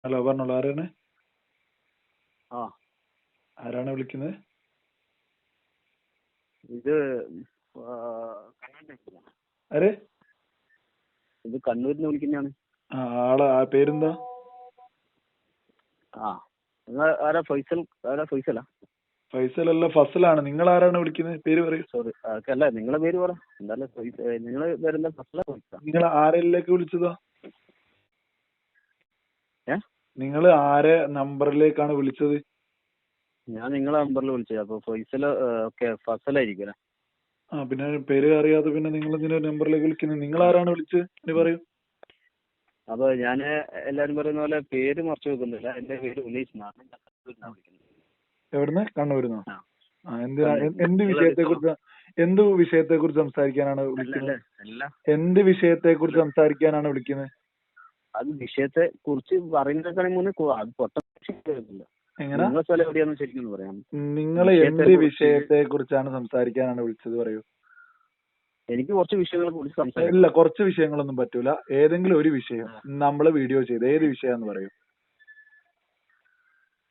Hello, പറഞ്ഞോളൂ. ആരാണ് ആ ആരാണ് വിളിക്കുന്നത്? ഇത് കണ്ണൂരിൽ ആര്? ഇത് കണ്ണൂരിൽ നിന്ന് വിളിക്കുന്നതാണ്. ആ പേരെന്താ? ആ നിങ്ങൾ ആരാ? ഫൈസലാ? ഫൈസൽ അല്ല, ഫസലാണ്. നിങ്ങൾ ആരാണ് വിളിക്കുന്നത്? പേര് പറയൂ. സോറി, അല്ല നിങ്ങളെ പേര് പറ. എന്തായാലും നിങ്ങളെ പേരെന്താ? ഫസല? നിങ്ങൾ ആരിലേക്ക് വിളിച്ചതാ? നിങ്ങൾ ആരെ നമ്പറിലേക്കാണ് വിളിച്ചത്? ഞാൻ നിങ്ങളെ നമ്പറിൽ വിളിച്ചത്. അപ്പൊ ഫൈസല് ഓക്കെ, ഫസലായിരിക്കും അല്ലേ? പിന്നെ പേര് അറിയാതെ പിന്നെ നിങ്ങൾ എന്തിനാ നമ്പറിലേക്ക് വിളിക്കുന്നത്? നിങ്ങൾ ആരാണ് വിളിച്ചത്? ഇനി പറയൂ. അപ്പൊ ഞാൻ എല്ലാരും പറയുന്ന പോലെ പേര് മറച്ചു വെക്കുന്നില്ല. എന്റെ പേര് ഉലൈസ് എന്നാണ്. ഞാൻ കണ്ണൂരിന്നാണ് വിളിക്കുന്നത്. എവിടുന്ന്? കണ്ണൂരിന്നോ? ആ, എന്തിനാ? എന്ത് വിഷയത്തെ കുറിച്ച് സംസാരിക്കാനാണ് വിളിക്കുന്നത്? എന്ത് വിഷയത്തെ കുറിച്ച് സംസാരിക്കാനാണ് വിളിക്കുന്നത്? അത് വിഷയത്തെ കുറിച്ച് പറയുന്നതിനേക്കാളും മുന്നേ അത് പൊട്ടല്ല. എങ്ങനെ? നിങ്ങളെ സ്ഥലം എവിടെയാണെന്ന് ശരിക്കും പറയാം. നിങ്ങൾ എന്ത് വിഷയത്തെ കുറിച്ചാണ് സംസാരിക്കാനാണ് വിളിച്ചത്? പറയൂ. എനിക്ക് കുറച്ച് വിഷയങ്ങളെ കുറിച്ച് സംസാരിക്കാം. ഇല്ല, കുറച്ച് വിഷയങ്ങളൊന്നും പറ്റൂല. ഏതെങ്കിലും ഒരു വിഷയം നമ്മള് വീഡിയോ ചെയ്ത് ഏത് വിഷയാന്ന് പറയൂ.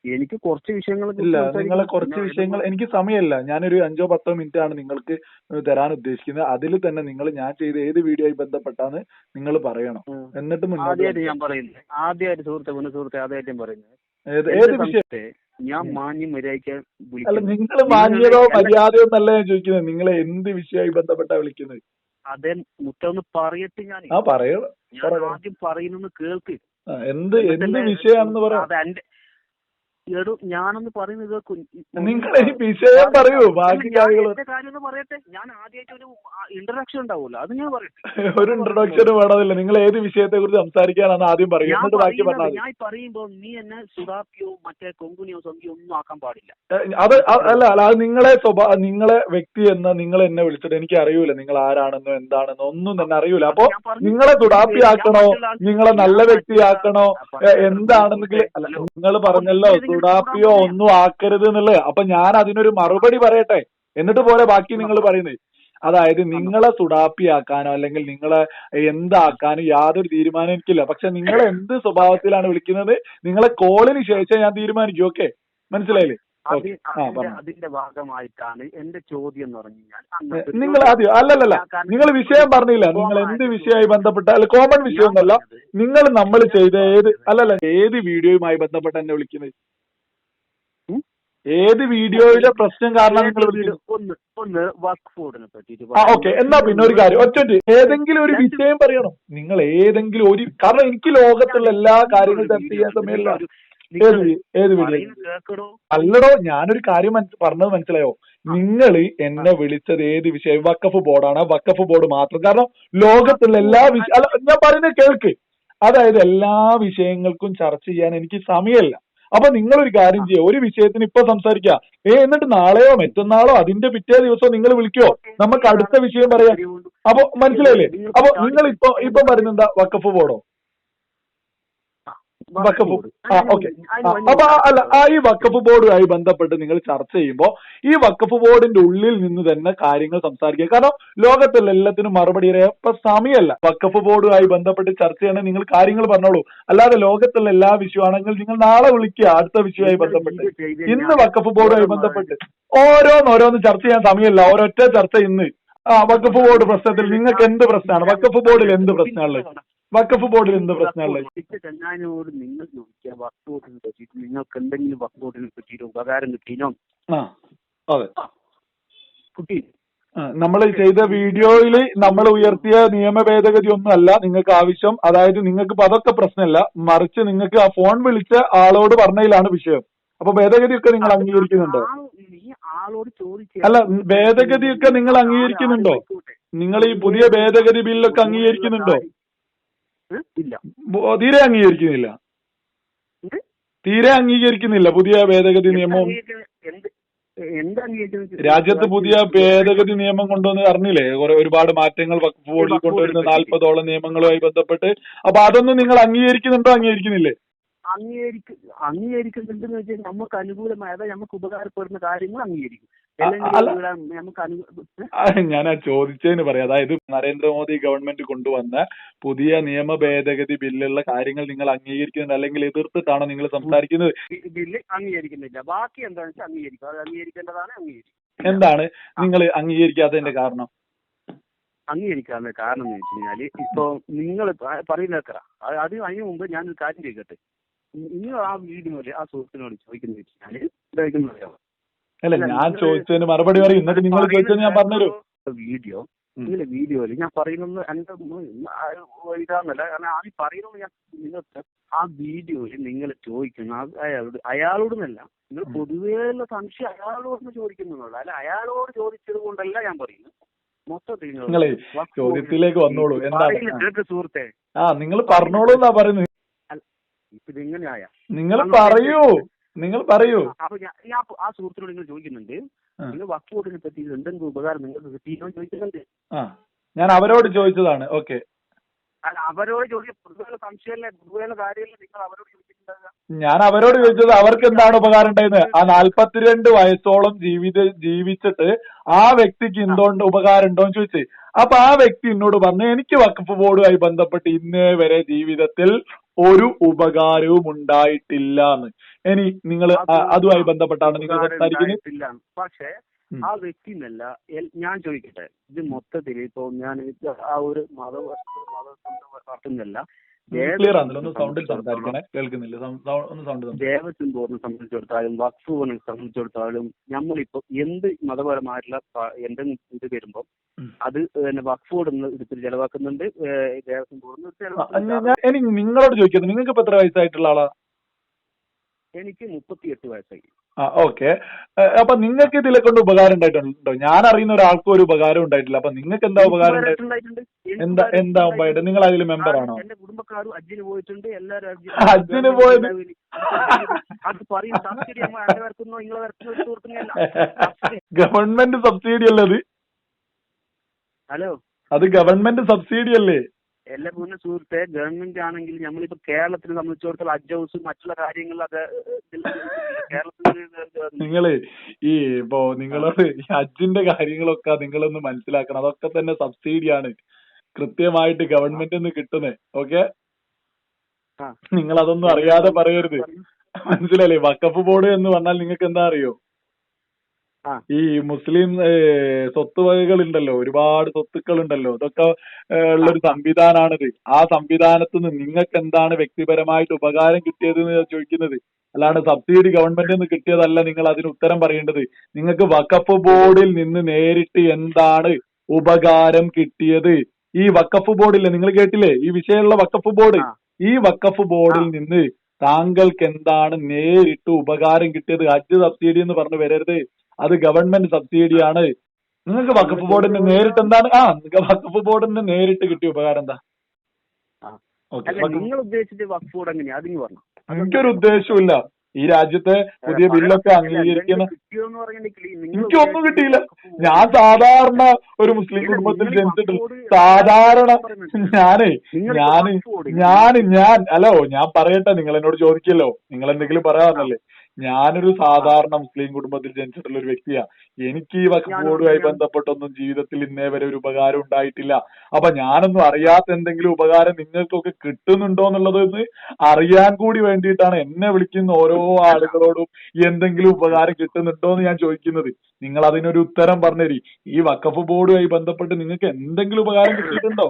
എനിക്ക് കുറച്ച് വിഷയങ്ങൾ ഇല്ല, നിങ്ങളെ കുറച്ച് വിഷയങ്ങൾ എനിക്ക് സമയമല്ല. ഞാനൊരു 5-10 മിനിറ്റ് ആണ് നിങ്ങൾക്ക് തരാൻ ഉദ്ദേശിക്കുന്നത്. അതിൽ തന്നെ നിങ്ങൾ ഞാൻ ചെയ്ത ഏത് വീഡിയോ ആയി ബന്ധപ്പെട്ടാന്ന് നിങ്ങൾ പറയണം. എന്നിട്ട് ആദ്യമായിട്ട് ഞാൻ പറയുന്നത്, ആദ്യമായിട്ട് ഞാൻ പറയുന്നത് ഏത് വിഷയത്തെ ഞാൻ മാന്യം മര്യാദയ്ക്ക് അല്ല, നിങ്ങൾ മാന്യതോ മര്യാദയോ എന്നല്ല ഞാൻ ചോദിക്കുന്നത്. നിങ്ങളെ എന്ത് വിഷയമായി ബന്ധപ്പെട്ടാ വിളിക്കുന്നത്? അതേ മുത്തൊന്ന് പറയട്ടെ. ഞാൻ പറയൂ. ആദ്യം പറയുന്നത് കേൾക്ക്. എന്ത് വിഷയാണെന്ന് പറയാം. ഞാനൊന്ന് പറയുന്നത് നിങ്ങൾ ഈ വിഷയം പറയൂ. ബാക്കി കാര്യങ്ങൾ കാര്യം ഒന്ന് പറയട്ടെ. ഞാൻ ആദ്യമായിട്ട് ഒരു ഇൻട്രൊഡക്ഷൻ ഉണ്ടാവുമല്ലോ, അത് ഞാൻ പറയട്ടെ. ഒരു ഇൻട്രൊഡക്ഷൻ വേണമെന്നില്ല. നിങ്ങൾ ഏത് വിഷയത്തെ കുറിച്ച് സംസാരിക്കാനാണ് ആദ്യം പറയും, എന്നിട്ട് ബാക്കി പറഞ്ഞാൽ മതി. ഞാൻ പറയുമ്പോ നീ എന്നെ സുഡാപ്പിയോ മറ്റേ കൊങ്കുനിയോ സൊങ്കിയോ ഒന്നും ആക്കാൻ പാടില്ല. അത് നിങ്ങളെ വ്യക്തി എന്ന നിങ്ങൾ എന്നെ വിളിച്ചിട്ട് എനിക്ക് അറിയൂല നിങ്ങൾ ആരാണെന്നോ എന്താണെന്നോ ഒന്നും തന്നെ അറിയൂല. അപ്പൊ നിങ്ങളെ സുഡാപ്പിയാക്കണോ, നിങ്ങളെ നല്ല വ്യക്തിയാക്കണോ, എന്താണെന്നെങ്കിൽ നിങ്ങൾ പറഞ്ഞല്ലോ സുഡാപ്പിയോ ഒന്നും ആക്കരുത് എന്നുള്ളത്. അപ്പൊ ഞാൻ അതിനൊരു മറുപടി പറയട്ടെ, എന്നിട്ട് പോലെ ബാക്കി നിങ്ങൾ പറയുന്നത്. അതായത് നിങ്ങളെ സുഡാപ്പിയാക്കാനോ അല്ലെങ്കിൽ നിങ്ങളെ എന്താക്കാനോ യാതൊരു തീരുമാനം എനിക്കില്ല. പക്ഷെ നിങ്ങൾ എന്ത് സ്വഭാവത്തിലാണ് വിളിക്കുന്നത് നിങ്ങളെ കോളിന് ശേഷം ഞാൻ തീരുമാനിക്കും. ഓക്കെ, മനസ്സിലായില്ലേ? അതിന്റെ ഭാഗമായിട്ടാണ് എന്റെ ചോദ്യം എന്ന് പറഞ്ഞു കഴിഞ്ഞാൽ, നിങ്ങൾ ആദ്യം അല്ലല്ല, നിങ്ങൾ വിഷയം പറഞ്ഞില്ല. നിങ്ങൾ എന്ത് വിഷയമായി ബന്ധപ്പെട്ട അല്ല, കോമൺ വിഷയമൊന്നുമല്ല. നമ്മൾ ചെയ്ത ഏത് വീഡിയോയുമായി ബന്ധപ്പെട്ട് എന്നെ വിളിക്കുന്നത്? ഏത് വീഡിയോയിലെ പ്രശ്നം കാരണം നിങ്ങൾ ഓക്കെ, എന്നാ പിന്നെ ഒരു കാര്യം ഒറ്റ ഏതെങ്കിലും ഒരു വിഷയം പറയണം. നിങ്ങൾ ഏതെങ്കിലും ഒരു, കാരണം എനിക്ക് ലോകത്തുള്ള എല്ലാ കാര്യങ്ങളും ചർച്ച ചെയ്യാൻ സമയമല്ല. ഏത് വീഡിയോ അല്ലടോ, ഞാനൊരു കാര്യം പറഞ്ഞത് മനസ്സിലായോ? നിങ്ങൾ എന്നെ വിളിച്ചത് ഏത് വിഷയം? വഖഫ് ബോർഡാണ്. വഖഫ് ബോർഡ് മാത്രം. കാരണം ലോകത്തുള്ള എല്ലാ അല്ല, ഞാൻ പറയുന്നത് കേൾക്ക്. അതായത് എല്ലാ വിഷയങ്ങൾക്കും ചർച്ച ചെയ്യാൻ എനിക്ക് സമയമല്ല. അപ്പൊ നിങ്ങളൊരു കാര്യം ചെയ്യുക, ഒരു വിഷയത്തിന് ഇപ്പൊ സംസാരിക്കുക, എന്നിട്ട് നാളെയോ മറ്റന്നാളോ അതിന്റെ പിറ്റേ ദിവസമോ നിങ്ങൾ വിളിക്കോ, നമുക്ക് അടുത്ത വിഷയം പറയാം. അപ്പൊ മനസ്സിലായില്ലേ? അപ്പൊ നിങ്ങൾ ഇപ്പൊ പറയുന്നത് എന്താ? വഖഫ് ബോർഡോ? വഖഫ് ബോർഡ്. ഓക്കെ. അപ്പൊ ഈ വഖഫ് ബോർഡുമായി ബന്ധപ്പെട്ട് നിങ്ങൾ ചർച്ച ചെയ്യുമ്പോൾ ഈ വഖഫ് ബോർഡിന്റെ ഉള്ളിൽ നിന്ന് തന്നെ കാര്യങ്ങൾ സംസാരിക്കുക. കാരണം ലോകത്തുള്ള എല്ലാത്തിനും മറുപടി പറയാൻ ഇപ്പൊ സമയമല്ല. വഖഫ് ബോർഡുമായി ബന്ധപ്പെട്ട് ചർച്ച ചെയ്യണമെങ്കിൽ നിങ്ങൾ കാര്യങ്ങൾ പറഞ്ഞോളൂ. അല്ലാതെ ലോകത്തുള്ള എല്ലാ വിഷയമാണെങ്കിൽ നിങ്ങൾ നാളെ വിളിക്കുക അടുത്ത വിഷയവുമായി ബന്ധപ്പെട്ട്. ഇന്ന് വഖഫ് ബോർഡുമായി ബന്ധപ്പെട്ട് ഓരോന്ന് ചർച്ച ചെയ്യാൻ സമയമല്ല. ഒരൊറ്റ ചർച്ച ഇന്ന്. വഖഫ് ബോർഡ് പ്രശ്നത്തിൽ നിങ്ങൾക്ക് എന്ത് പ്രശ്നമാണ്? വഖഫ് ബോർഡിൽ എന്ത് പ്രശ്നമുള്ളത്? വഖഫ് ബോർഡിൽ എന്ത് പ്രശ്നമുള്ളത്? ചെങ്ങാനോട് നിങ്ങൾ ചോദിക്കുക, വഖഫ് ബോർഡിനെ പറ്റിയിട്ട് നിങ്ങൾക്ക് എന്തെങ്കിലും വഖഫ് ബോർഡിനെ പറ്റിയിട്ട് ഉപകാരം കിട്ടീനോ? അതെ, കുട്ടി നമ്മൾ ചെയ്ത വീഡിയോയിൽ നമ്മൾ ഉയർത്തിയ നിയമ ഭേദഗതി ഒന്നും അല്ല നിങ്ങൾക്ക് ആവശ്യം. അതായത് നിങ്ങൾക്ക് ഇപ്പൊ അതൊക്കെ പ്രശ്നമല്ല, മറിച്ച് നിങ്ങൾക്ക് ആ ഫോൺ വിളിച്ച ആളോട് പറഞ്ഞതിലാണ് വിഷയം. അപ്പൊ ഭേദഗതിയൊക്കെ നിങ്ങൾ അംഗീകരിക്കുന്നുണ്ടോ? അല്ല, ഭേദഗതിയൊക്കെ നിങ്ങൾ അംഗീകരിക്കുന്നുണ്ടോ? നിങ്ങൾ ഈ പുതിയ ഭേദഗതി ബില്ലൊക്കെ അംഗീകരിക്കുന്നുണ്ടോ? തീരെ അംഗീകരിക്കുന്നില്ല പുതിയ ഭേദഗതി നിയമം. രാജ്യത്ത് പുതിയ ഭേദഗതി നിയമം കൊണ്ടുവന്ന് അറിഞ്ഞില്ലേ? ഒരുപാട് മാറ്റങ്ങൾ വഖഫ് ബോർഡിൽ കൊണ്ടുവരുന്ന 40ഓളം നിയമങ്ങളുമായി ബന്ധപ്പെട്ട്. അപ്പൊ അതൊന്നും നിങ്ങൾ അംഗീകരിക്കുന്നുണ്ടോ, അംഗീകരിക്കുന്നില്ലേ? അംഗീകരിക്കുന്നുണ്ടെന്ന് വെച്ചാൽ നമുക്ക് അനുകൂലമായ, അതായത് നമുക്ക് ഉപകാരപ്പെടുന്ന കാര്യങ്ങൾ അംഗീകരിക്കും. അല്ല നമുക്ക് ഞാൻ ചോദിച്ചതിന് പറയാം. അതായത് നരേന്ദ്രമോദി ഗവൺമെന്റ് കൊണ്ടുവന്ന പുതിയ നിയമ ഭേദഗതി ബില്ലുള്ള കാര്യങ്ങൾ നിങ്ങൾ അംഗീകരിക്കുന്നുണ്ട് അല്ലെങ്കിൽ എതിർത്തിട്ടാണോ നിങ്ങൾ സംസാരിക്കുന്നത്? ബില്ല് അംഗീകരിക്കുന്നില്ല. ബാക്കി എന്താണെന്ന് വെച്ചാൽ അംഗീകരിക്കും. അത് അംഗീകരിക്കേണ്ടതാണ്, അംഗീകരിക്കും. എന്താണ് നിങ്ങൾ അംഗീകരിക്കാത്തതിന്റെ കാരണം? അംഗീകരിക്കാനുള്ള കാരണം എന്ന് വെച്ച് കഴിഞ്ഞാല് ഇപ്പൊ നിങ്ങൾ പറയുന്നത്ര അത് അതിനു മുമ്പ് ഞാനൊരു കാര്യം ചോദിക്കട്ടെ. നിങ്ങൾ ആ വീഡിയോയില് ആ സുഹൃത്തിനോട് ചോദിക്കുന്നത് വെച്ച് കഴിഞ്ഞാല് ഇതായിരിക്കും. അല്ല, ഞാൻ ചോദിച്ചതിന് മറുപടി പറയും, എന്നിട്ട് നിങ്ങൾ ചോദിച്ചത് ഞാൻ പറഞ്ഞുതരും. വീഡിയോ നിങ്ങളുടെ വീഡിയോയില് ഞാൻ പറയുന്നത് എന്റെ ഇതാന്നല്ല, കാരണം ആ പറയുന്നത് ഞാൻ നിങ്ങൾക്ക് ആ വീഡിയോയില് നിങ്ങൾ ചോദിക്കുന്ന അയാളോടൊന്നല്ല, നിങ്ങൾ പൊതുവേയുള്ള സംശയം അയാളോട് ചോദിക്കുന്നുള്ളൂ. അല്ല, അയാളോട് ചോദിച്ചത് കൊണ്ടല്ല ഞാൻ പറയുന്നത്. മൊത്തത്തിൽ നിങ്ങളെ ചോദ്യത്തിലേക്ക് വന്നോളൂ. എന്താണ് സുഹൃത്തെ? നിങ്ങൾ പറഞ്ഞോളൂ എന്നാ പറയുന്നത്. ഇത് എങ്ങനെയായ നിങ്ങൾ പറയൂ, നിങ്ങൾ പറയൂ. അപ്പൊ ഞാൻ ആ സുഹൃത്തിനോട് നിങ്ങൾ ചോദിക്കുന്നുണ്ട്, നിങ്ങൾ വഖഫ് ബോർഡിനെ പറ്റി എന്തെങ്കിലും ഉപകാരം നിങ്ങൾക്ക് കിട്ടിയോ ചോദിക്കുന്നുണ്ട്. ഞാൻ അവരോട് ചോദിച്ചതാണ്. ഓക്കെ, അല്ല, അവരോട് ചോദിക്കുക പൊതുവെയുള്ള സംശയമല്ലേ, പൊതുവെയുള്ള കാര്യമല്ലേ നിങ്ങൾ അവരോട് ചോദിച്ചിട്ടുണ്ടാകുക. ഞാൻ അവരോട് ചോദിച്ചത് അവർക്ക് എന്താണ് ഉപകാരം ഉണ്ടായിരുന്നത്. ആ 42 വയസ്സോളം ജീവിച്ചിട്ട് ആ വ്യക്തിക്ക് എന്തുകൊണ്ട് ഉപകാരം ഉണ്ടോ എന്ന് ചോദിച്ചു. അപ്പൊ ആ വ്യക്തി എന്നോട് പറഞ്ഞു, എനിക്ക് വഖഫ് ബോർഡുമായി ബന്ധപ്പെട്ട് ഇന്നേ വരെ ജീവിതത്തിൽ ഒരു ഉപകാരവും ഉണ്ടായിട്ടില്ല എന്ന്. ഇനി നിങ്ങൾ അതുമായി ബന്ധപ്പെട്ടാണ് നിങ്ങൾ സംസാരിക്കുന്നത്. പക്ഷേ ആ വ്യക്തി എന്നല്ല ഞാൻ ചോദിക്കട്ടെ, ഇത് മൊത്തത്തിൽ ഇപ്പൊ ഞാൻ ആ ഒരു മതമല്ല ക്ലിയർ ആണല്ലോ, ഒന്ന് സൗണ്ടിൽ സംസാരിക്കണേ, കേൾക്കുന്നില്ല, ഒന്ന് സൗണ്ട്. ദേവസ്വം ബോർഡിനെ സംബന്ധിച്ചിടത്താലും വഖഫ് ബോർഡിനെ സംബന്ധിച്ചിടത്താലും നമ്മളിപ്പോ എന്ത് മതപരമായിട്ടുള്ള എന്തെങ്കിലും ഇത് വരുമ്പോ അത് വഖഫ് ബോർഡിൽ നിന്ന് എടുത്തിട്ട് ചെലവാക്കുന്നുണ്ട്, ദേവസ്വം ബോർഡിൽ നിന്ന്. എനിക്ക് നിങ്ങളോട് ചോദിക്കുന്നത്, നിങ്ങൾക്ക് ഇപ്പൊ എത്ര വയസ്സായിട്ടുള്ള ആളാ? എനിക്ക് 38 വയസ്സായി. ഓക്കെ. അപ്പൊ നിങ്ങൾക്ക് ഇതിലെ കൊണ്ട് ഉപകാരം ഉണ്ടായിട്ടുണ്ടോ? ഞാൻ അറിയുന്ന ഒരാൾക്കും ഒരു ഉപകാരം ഉണ്ടായിട്ടില്ല. അപ്പൊ നിങ്ങൾക്ക് എന്താ ഉപകാരം ഉണ്ടായിട്ടുണ്ട്? എന്താ ഉപകാരം? നിങ്ങൾ അതിൽ മെമ്പർ ആണോ? എന്റെ കുടുംബക്കാരും ഹജ്ജിന് പോയിട്ടുണ്ട്, എല്ലാവരും ഹജ്ജിന് പോയത്. അത് പറയും സബ്സിഡി വരക്കുന്നോ നിങ്ങളെ വരക്കുന്നല്ല. ഗവൺമെന്റ് സബ്സിഡി അല്ലേ അത്? ഹലോ, അത് ഗവൺമെന്റ് സബ്സിഡി അല്ലേ? എല്ലാ മുന്നേ സുഹൃത്തെ, ഗവൺമെന്റ് ആണെങ്കിൽ നമ്മളിപ്പോ കേരളത്തിനെ സംബന്ധിച്ചിടത്തോളം ഹജ്ജ് ഹൗസ് മറ്റുള്ള കാര്യങ്ങൾ അത് കേരളത്തിൽ നിങ്ങള് ഇപ്പോ നിങ്ങളോട് ഈ ഹജ്ജിന്റെ കാര്യങ്ങളൊക്കെ നിങ്ങളൊന്ന് മനസ്സിലാക്കണം. അതൊക്കെ തന്നെ സബ്സിഡിയാണ്, കൃത്യമായിട്ട് ഗവൺമെന്റിൽ നിന്ന് കിട്ടുന്നത്. ഓക്കെ, നിങ്ങൾ അതൊന്നും അറിയാതെ പറയരുത്, മനസ്സിലല്ലേ? വഖഫ് ബോർഡ് എന്ന് പറഞ്ഞാൽ നിങ്ങൾക്ക് എന്താ അറിയോ? ഈ മുസ്ലിം സ്വത്ത് വകകൾ ഉണ്ടല്ലോ, ഒരുപാട് സ്വത്തുക്കൾ ഉണ്ടല്ലോ, ഇതൊക്കെ ഉള്ളൊരു സംവിധാനാണിത്. ആ സംവിധാനത്തിൽ നിന്ന് നിങ്ങൾക്ക് എന്താണ് വ്യക്തിപരമായിട്ട് ഉപകാരം കിട്ടിയത് എന്ന് ചോദിക്കുന്നത്, അല്ലാണ്ട് സബ്സിഡി ഗവൺമെന്റിൽ നിന്ന് കിട്ടിയതല്ല. നിങ്ങൾ അതിന് ഉത്തരം പറയേണ്ടത്. നിങ്ങൾക്ക് വഖഫ് ബോർഡിൽ നിന്ന് നേരിട്ട് എന്താണ് ഉപകാരം കിട്ടിയത്? ഈ വഖഫ് ബോർഡില്ലേ, നിങ്ങൾ കേട്ടില്ലേ ഈ വിഷയമുള്ള വഖഫ് ബോർഡ്? ഈ വഖഫ് ബോർഡിൽ നിന്ന് താങ്കൾക്ക് എന്താണ് നേരിട്ട് ഉപകാരം കിട്ടിയത്? ഹജ്ജ് സബ്സിഡി എന്ന് പറഞ്ഞു വരരുത്, അത് ഗവൺമെന്റ് സബ്സിഡിയാണ്. നിങ്ങൾക്ക് വഖഫ് ബോർഡിന് നേരിട്ട് എന്താണ് വഖഫ് ബോർഡിന് നേരിട്ട് കിട്ടിയ ഉപകാരം എന്താ? നിങ്ങൾ ഉദ്ദേശിച്ച വഖഫ് ബോർഡ് എങ്ങനെയാ അതിന് പറഞ്ഞു? എനിക്കൊരു ഉദ്ദേശമില്ല. ഈ രാജ്യത്തെ പുതിയ ബില്ലൊക്കെ അംഗീകരിക്കുന്ന എനിക്കൊന്നും കിട്ടിയില്ല. ഞാൻ സാധാരണ ഒരു മുസ്ലിം കുടുംബത്തിൽ ജനിച്ചിട്ടില്ല. സാധാരണ ഹലോ, ഞാൻ പറയട്ടെ, നിങ്ങൾ എന്നോട് ചോദിക്കല്ലോ, നിങ്ങൾ എന്തെങ്കിലും പറയാന്നല്ലേ. ഞാനൊരു സാധാരണ മുസ്ലിം കുടുംബത്തിൽ ജനിച്ചിട്ടുള്ള ഒരു വ്യക്തിയാ. എനിക്ക് ഈ വഖഫ് ബോർഡുമായി ബന്ധപ്പെട്ടൊന്നും ജീവിതത്തിൽ ഇന്നേ വരെ ഒരു ഉപകാരം ഉണ്ടായിട്ടില്ല. അപ്പൊ ഞാനൊന്നും അറിയാത്ത എന്തെങ്കിലും ഉപകാരം നിങ്ങൾക്കൊക്കെ കിട്ടുന്നുണ്ടോ എന്നുള്ളത് അറിയാൻ കൂടി വേണ്ടിയിട്ടാണ് എന്നെ വിളിക്കുന്ന ഓരോ ആളുകളോടും എന്തെങ്കിലും ഉപകാരം കിട്ടുന്നുണ്ടോ എന്ന് ഞാൻ ചോദിക്കുന്നത്. നിങ്ങൾ അതിനൊരു ഉത്തരം പറഞ്ഞേരി. ഈ വഖഫ് ബോർഡുമായി ബന്ധപ്പെട്ട് നിങ്ങൾക്ക് എന്തെങ്കിലും ഉപകാരം കിട്ടിയിട്ടുണ്ടോ?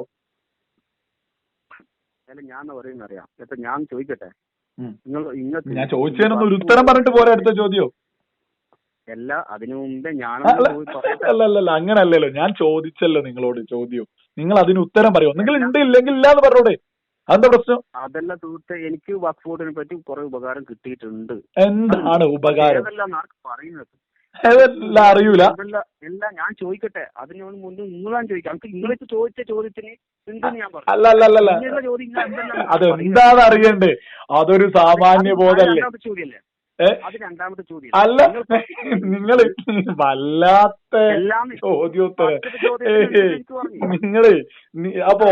ഞാൻ പറയുന്നറിയാം. ഇപ്പൊ ഞാൻ ചോദിക്കട്ടെ, ഞാൻ ചോദിച്ചതിനൊന്നും ഒരു ഉത്തരം പറഞ്ഞിട്ട് പോരാ അടുത്ത ചോദ്യം. അല്ല, അതിനു മുമ്പേ ഞാൻ അല്ലല്ല, അങ്ങനല്ലല്ലോ. ഞാൻ ചോദിച്ചല്ലോ നിങ്ങളോട് ചോദ്യം, നിങ്ങൾ അതിന് ഉത്തരം പറയോ? നിങ്ങൾ ഉണ്ട് ഇല്ലെങ്കിൽ ഇല്ലാന്ന് പറഞ്ഞോടെ, അതെന്താ പ്രശ്നം? അതല്ല സുഹൃത്തെ, എനിക്ക് വഖഫ് ബോർഡിനെ പറ്റി കുറെ ഉപകാരം കിട്ടിയിട്ടുണ്ട്. എന്താണ് ഉപകാരം? പറയുന്നത് അതെല്ലാം അറിയൂല. അല്ല, ഞാൻ ചോദിക്കട്ടെ, അതിന് മുമ്പ് നിങ്ങളാണ് ചോദിക്കാം. നമുക്ക് നിങ്ങൾക്ക് ചോദിച്ച ചോദ്യത്തിന് ഞാൻ പറഞ്ഞു. അല്ലല്ലല്ല, അതെന്താന്ന് അറിയണ്ടേ? അതൊരു സാമാന്യ ബോധല്ലേ? ചോദ്യമല്ലേ? അത് രണ്ടാമത്തെ ചോദ്യം. അല്ല നിങ്ങള് വല്ലാത്ത ചോദ്യോത്തരം നിങ്ങള് അപ്പോ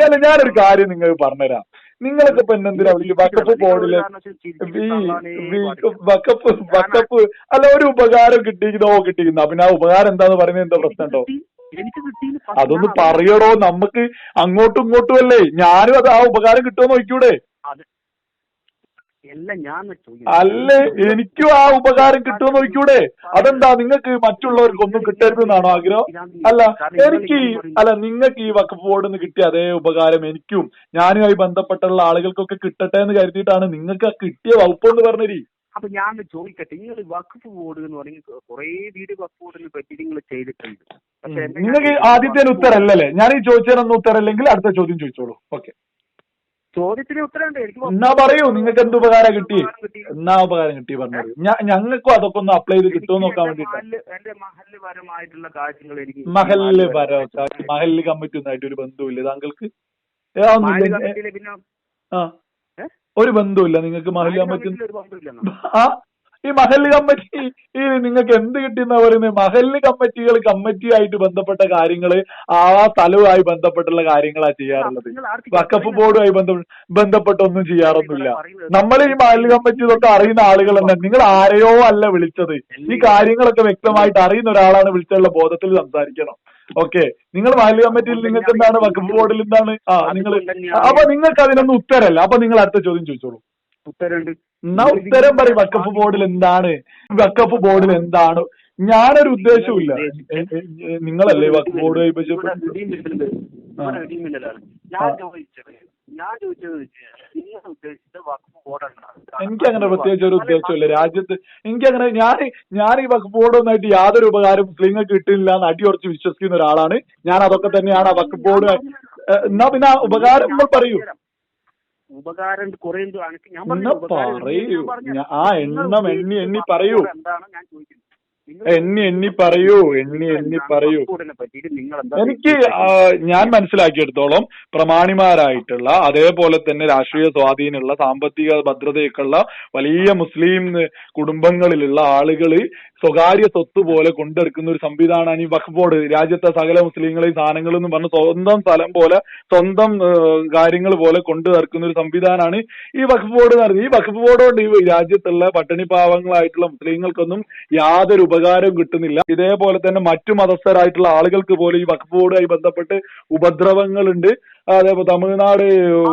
അല്ല ഞാനൊരു കാര്യം നിങ്ങൾ പറഞ്ഞുതരാം. നിങ്ങളൊക്കെ ഇപ്പൊ എന്തിനാ വക്കപ്പ് ബോർഡില് വക്കപ്പ് അല്ല ഒരു ഉപകാരം കിട്ടിയിരിക്കുന്നോ പിന്നെ ആ ഉപകാരം എന്താന്ന് പറയുന്നത് എന്താ പ്രശ്നം ഉണ്ടോ? അതൊന്ന് പറയടോ, നമുക്ക് അങ്ങോട്ടും ഇങ്ങോട്ടും അല്ലേ. ഞാനും അത് ആ ഉപകാരം കിട്ടുമോ നോക്കൂടെ? അല്ലേ എനിക്കും ആ ഉപകാരം കിട്ടുമോ നോക്കൂടെ? അതെന്താ നിങ്ങൾക്ക് മറ്റുള്ളവർക്കൊന്നും കിട്ടരുതെന്നാണോ ആഗ്രഹം? നിങ്ങൾക്ക് ഈ വഖഫ് ബോർഡിൽ നിന്ന് കിട്ടിയ അതേ ഉപകാരം എനിക്കും ഞാനുമായി ബന്ധപ്പെട്ടുള്ള ആളുകൾക്കൊക്കെ കിട്ടട്ടെ എന്ന് കരുതിയിട്ടാണ് നിങ്ങൾക്ക് കിട്ടിയ വകുപ്പ് എന്ന് പറഞ്ഞരി. അപ്പൊ ഞാൻ ചോദിക്കട്ടെ, നിങ്ങൾ വഖഫ് ബോർഡ് എന്ന് പറയുന്നത് കുറെ വീഡിയോ വഖഫ് ബോർഡിനെ പറ്റി നിങ്ങൾ ചെയ്തിട്ടുണ്ട്. നിങ്ങൾക്ക് ആദ്യത്തെ ഉത്തരല്ലേ ഞാൻ ഈ ചോദിച്ചതിനൊന്നും ഉത്തരല്ലെങ്കിൽ അടുത്ത ചോദ്യം ചോദിച്ചോളൂ. ഓക്കെ, ചോദ്യത്തിന് ഉത്തരമുണ്ട്. എന്നാ പറയൂ, നിങ്ങൾക്ക് എന്ത് ഉപകാരം കിട്ടി? എന്നാ ഉപകാരം കിട്ടി പറഞ്ഞത്? ഞങ്ങൾക്കും അതൊക്കെ ഒന്ന് അപ്ലൈ ചെയ്ത് കിട്ടുമോ നോക്കാൻ വേണ്ടിട്ട്. എന്റെ മഹല്ലുപരമായിട്ടുള്ള കാര്യങ്ങൾ എനിക്ക് മഹല്ല് കമ്മിറ്റി ഒന്നായിട്ട് ഒരു ബന്ധുവില്ല താങ്കൾക്ക്? ഒരു ബന്ധുവില്ല നിങ്ങൾക്ക് മഹല്ല് കമ്മിറ്റി? ഈ മഹല്ല് കമ്മിറ്റി ഈ നിങ്ങൾക്ക് എന്ത് കിട്ടിയെന്നാ പറയുന്നത്? മഹല്ല് കമ്മിറ്റികൾ കമ്മിറ്റിയായിട്ട് ബന്ധപ്പെട്ട കാര്യങ്ങള് ആ സ്ഥലവുമായി ബന്ധപ്പെട്ടുള്ള കാര്യങ്ങളാ ചെയ്യാറുള്ളത്. വഖഫ് ബോർഡുമായി ബന്ധപ്പെട്ടൊന്നും ചെയ്യാറൊന്നുമില്ല. നമ്മൾ ഈ മഹല്ല് കമ്മിറ്റി ഇതൊക്കെ അറിയുന്ന ആളുകൾ തന്നെ. നിങ്ങൾ ആരെയോ അല്ല വിളിച്ചത്, ഈ കാര്യങ്ങളൊക്കെ വ്യക്തമായിട്ട് അറിയുന്ന ഒരാളാണ് വിളിച്ചുള്ള ബോധത്തിൽ സംസാരിക്കണം. ഓക്കെ, നിങ്ങൾ മഹല്ല് കമ്മിറ്റിയിൽ നിങ്ങൾക്ക് എന്താണ്, വഖഫ് ബോർഡിൽ എന്താണ്? നിങ്ങൾ അപ്പൊ നിങ്ങൾക്ക് അതിനൊന്നും ഉത്തരല്ല. അപ്പൊ നിങ്ങൾ അടുത്ത ചോദ്യം ചോദിച്ചോളൂ. എന്നാ ഉത്തരം പറയും. വഖഫ് ബോർഡിൽ എന്താണ്? വഖഫ് ബോർഡിൽ എന്താണ്? ഞാനൊരു ഉദ്ദേശവുമില്ല. നിങ്ങളല്ലേ വഖഫ് ബോർഡുമായി എനിക്കങ്ങനെ പ്രത്യേകിച്ച് ഒരു ഉദ്ദേശമില്ല രാജ്യത്ത്. എനിക്കങ്ങനെ ഞാൻ ഈ വഖഫ് ബോർഡൊന്നായിട്ട് യാതൊരു ഉപകാരം മുസ്ലിങ്ങൾക്ക് കിട്ടില്ല എന്ന് അടിയുറച്ച് വിശ്വസിക്കുന്ന ഒരാളാണ് ഞാൻ. അതൊക്കെ തന്നെയാണ് ആ വഖഫ് ബോർഡ്. എന്നാ പിന്നെ ഉപകാരം നിങ്ങൾ പറയൂ. ഉപകാരം കുറെ പറയൂ, ആ എണ്ണം എണ്ണി പറയൂ. എണ്ണി പറയൂ. എനിക്ക് ഞാൻ മനസ്സിലാക്കിയെടുത്തോളം പ്രമാണിമാരായിട്ടുള്ള അതേപോലെ തന്നെ രാഷ്ട്രീയ സ്വാധീനമുള്ള സാമ്പത്തിക ഭദ്രതയൊക്കെയുള്ള വലിയ മുസ്ലിം കുടുംബങ്ങളിലുള്ള ആളുകള് സ്വകാര്യ സ്വത്ത് പോലെ കൊണ്ടെടുക്കുന്ന ഒരു സംവിധാനമാണ് ഈ വഖഫ് ബോർഡ്. രാജ്യത്തെ സകല മുസ്ലിങ്ങളെയും സാധനങ്ങൾ എന്ന് പറഞ്ഞ് സ്വന്തം സ്ഥലം പോലെ സ്വന്തം കാര്യങ്ങൾ പോലെ കൊണ്ടു നടക്കുന്ന ഒരു സംവിധാനമാണ് ഈ വഖഫ് ബോർഡ് എന്ന് പറയുന്നത്. ഈ വഖഫ് ബോർഡ് കൊണ്ട് ഈ രാജ്യത്തുള്ള പട്ടിണി പാവങ്ങളായിട്ടുള്ള മുസ്ലിങ്ങൾക്കൊന്നും യാതൊരു ഉപകാരവും കിട്ടുന്നില്ല. ഇതേപോലെ തന്നെ മറ്റു മതസ്ഥരായിട്ടുള്ള ആളുകൾക്ക് പോലും ഈ വഖഫ് ബോർഡുമായി ബന്ധപ്പെട്ട് ഉപദ്രവങ്ങളുണ്ട്. അതേപോലെ തമിഴ്നാട്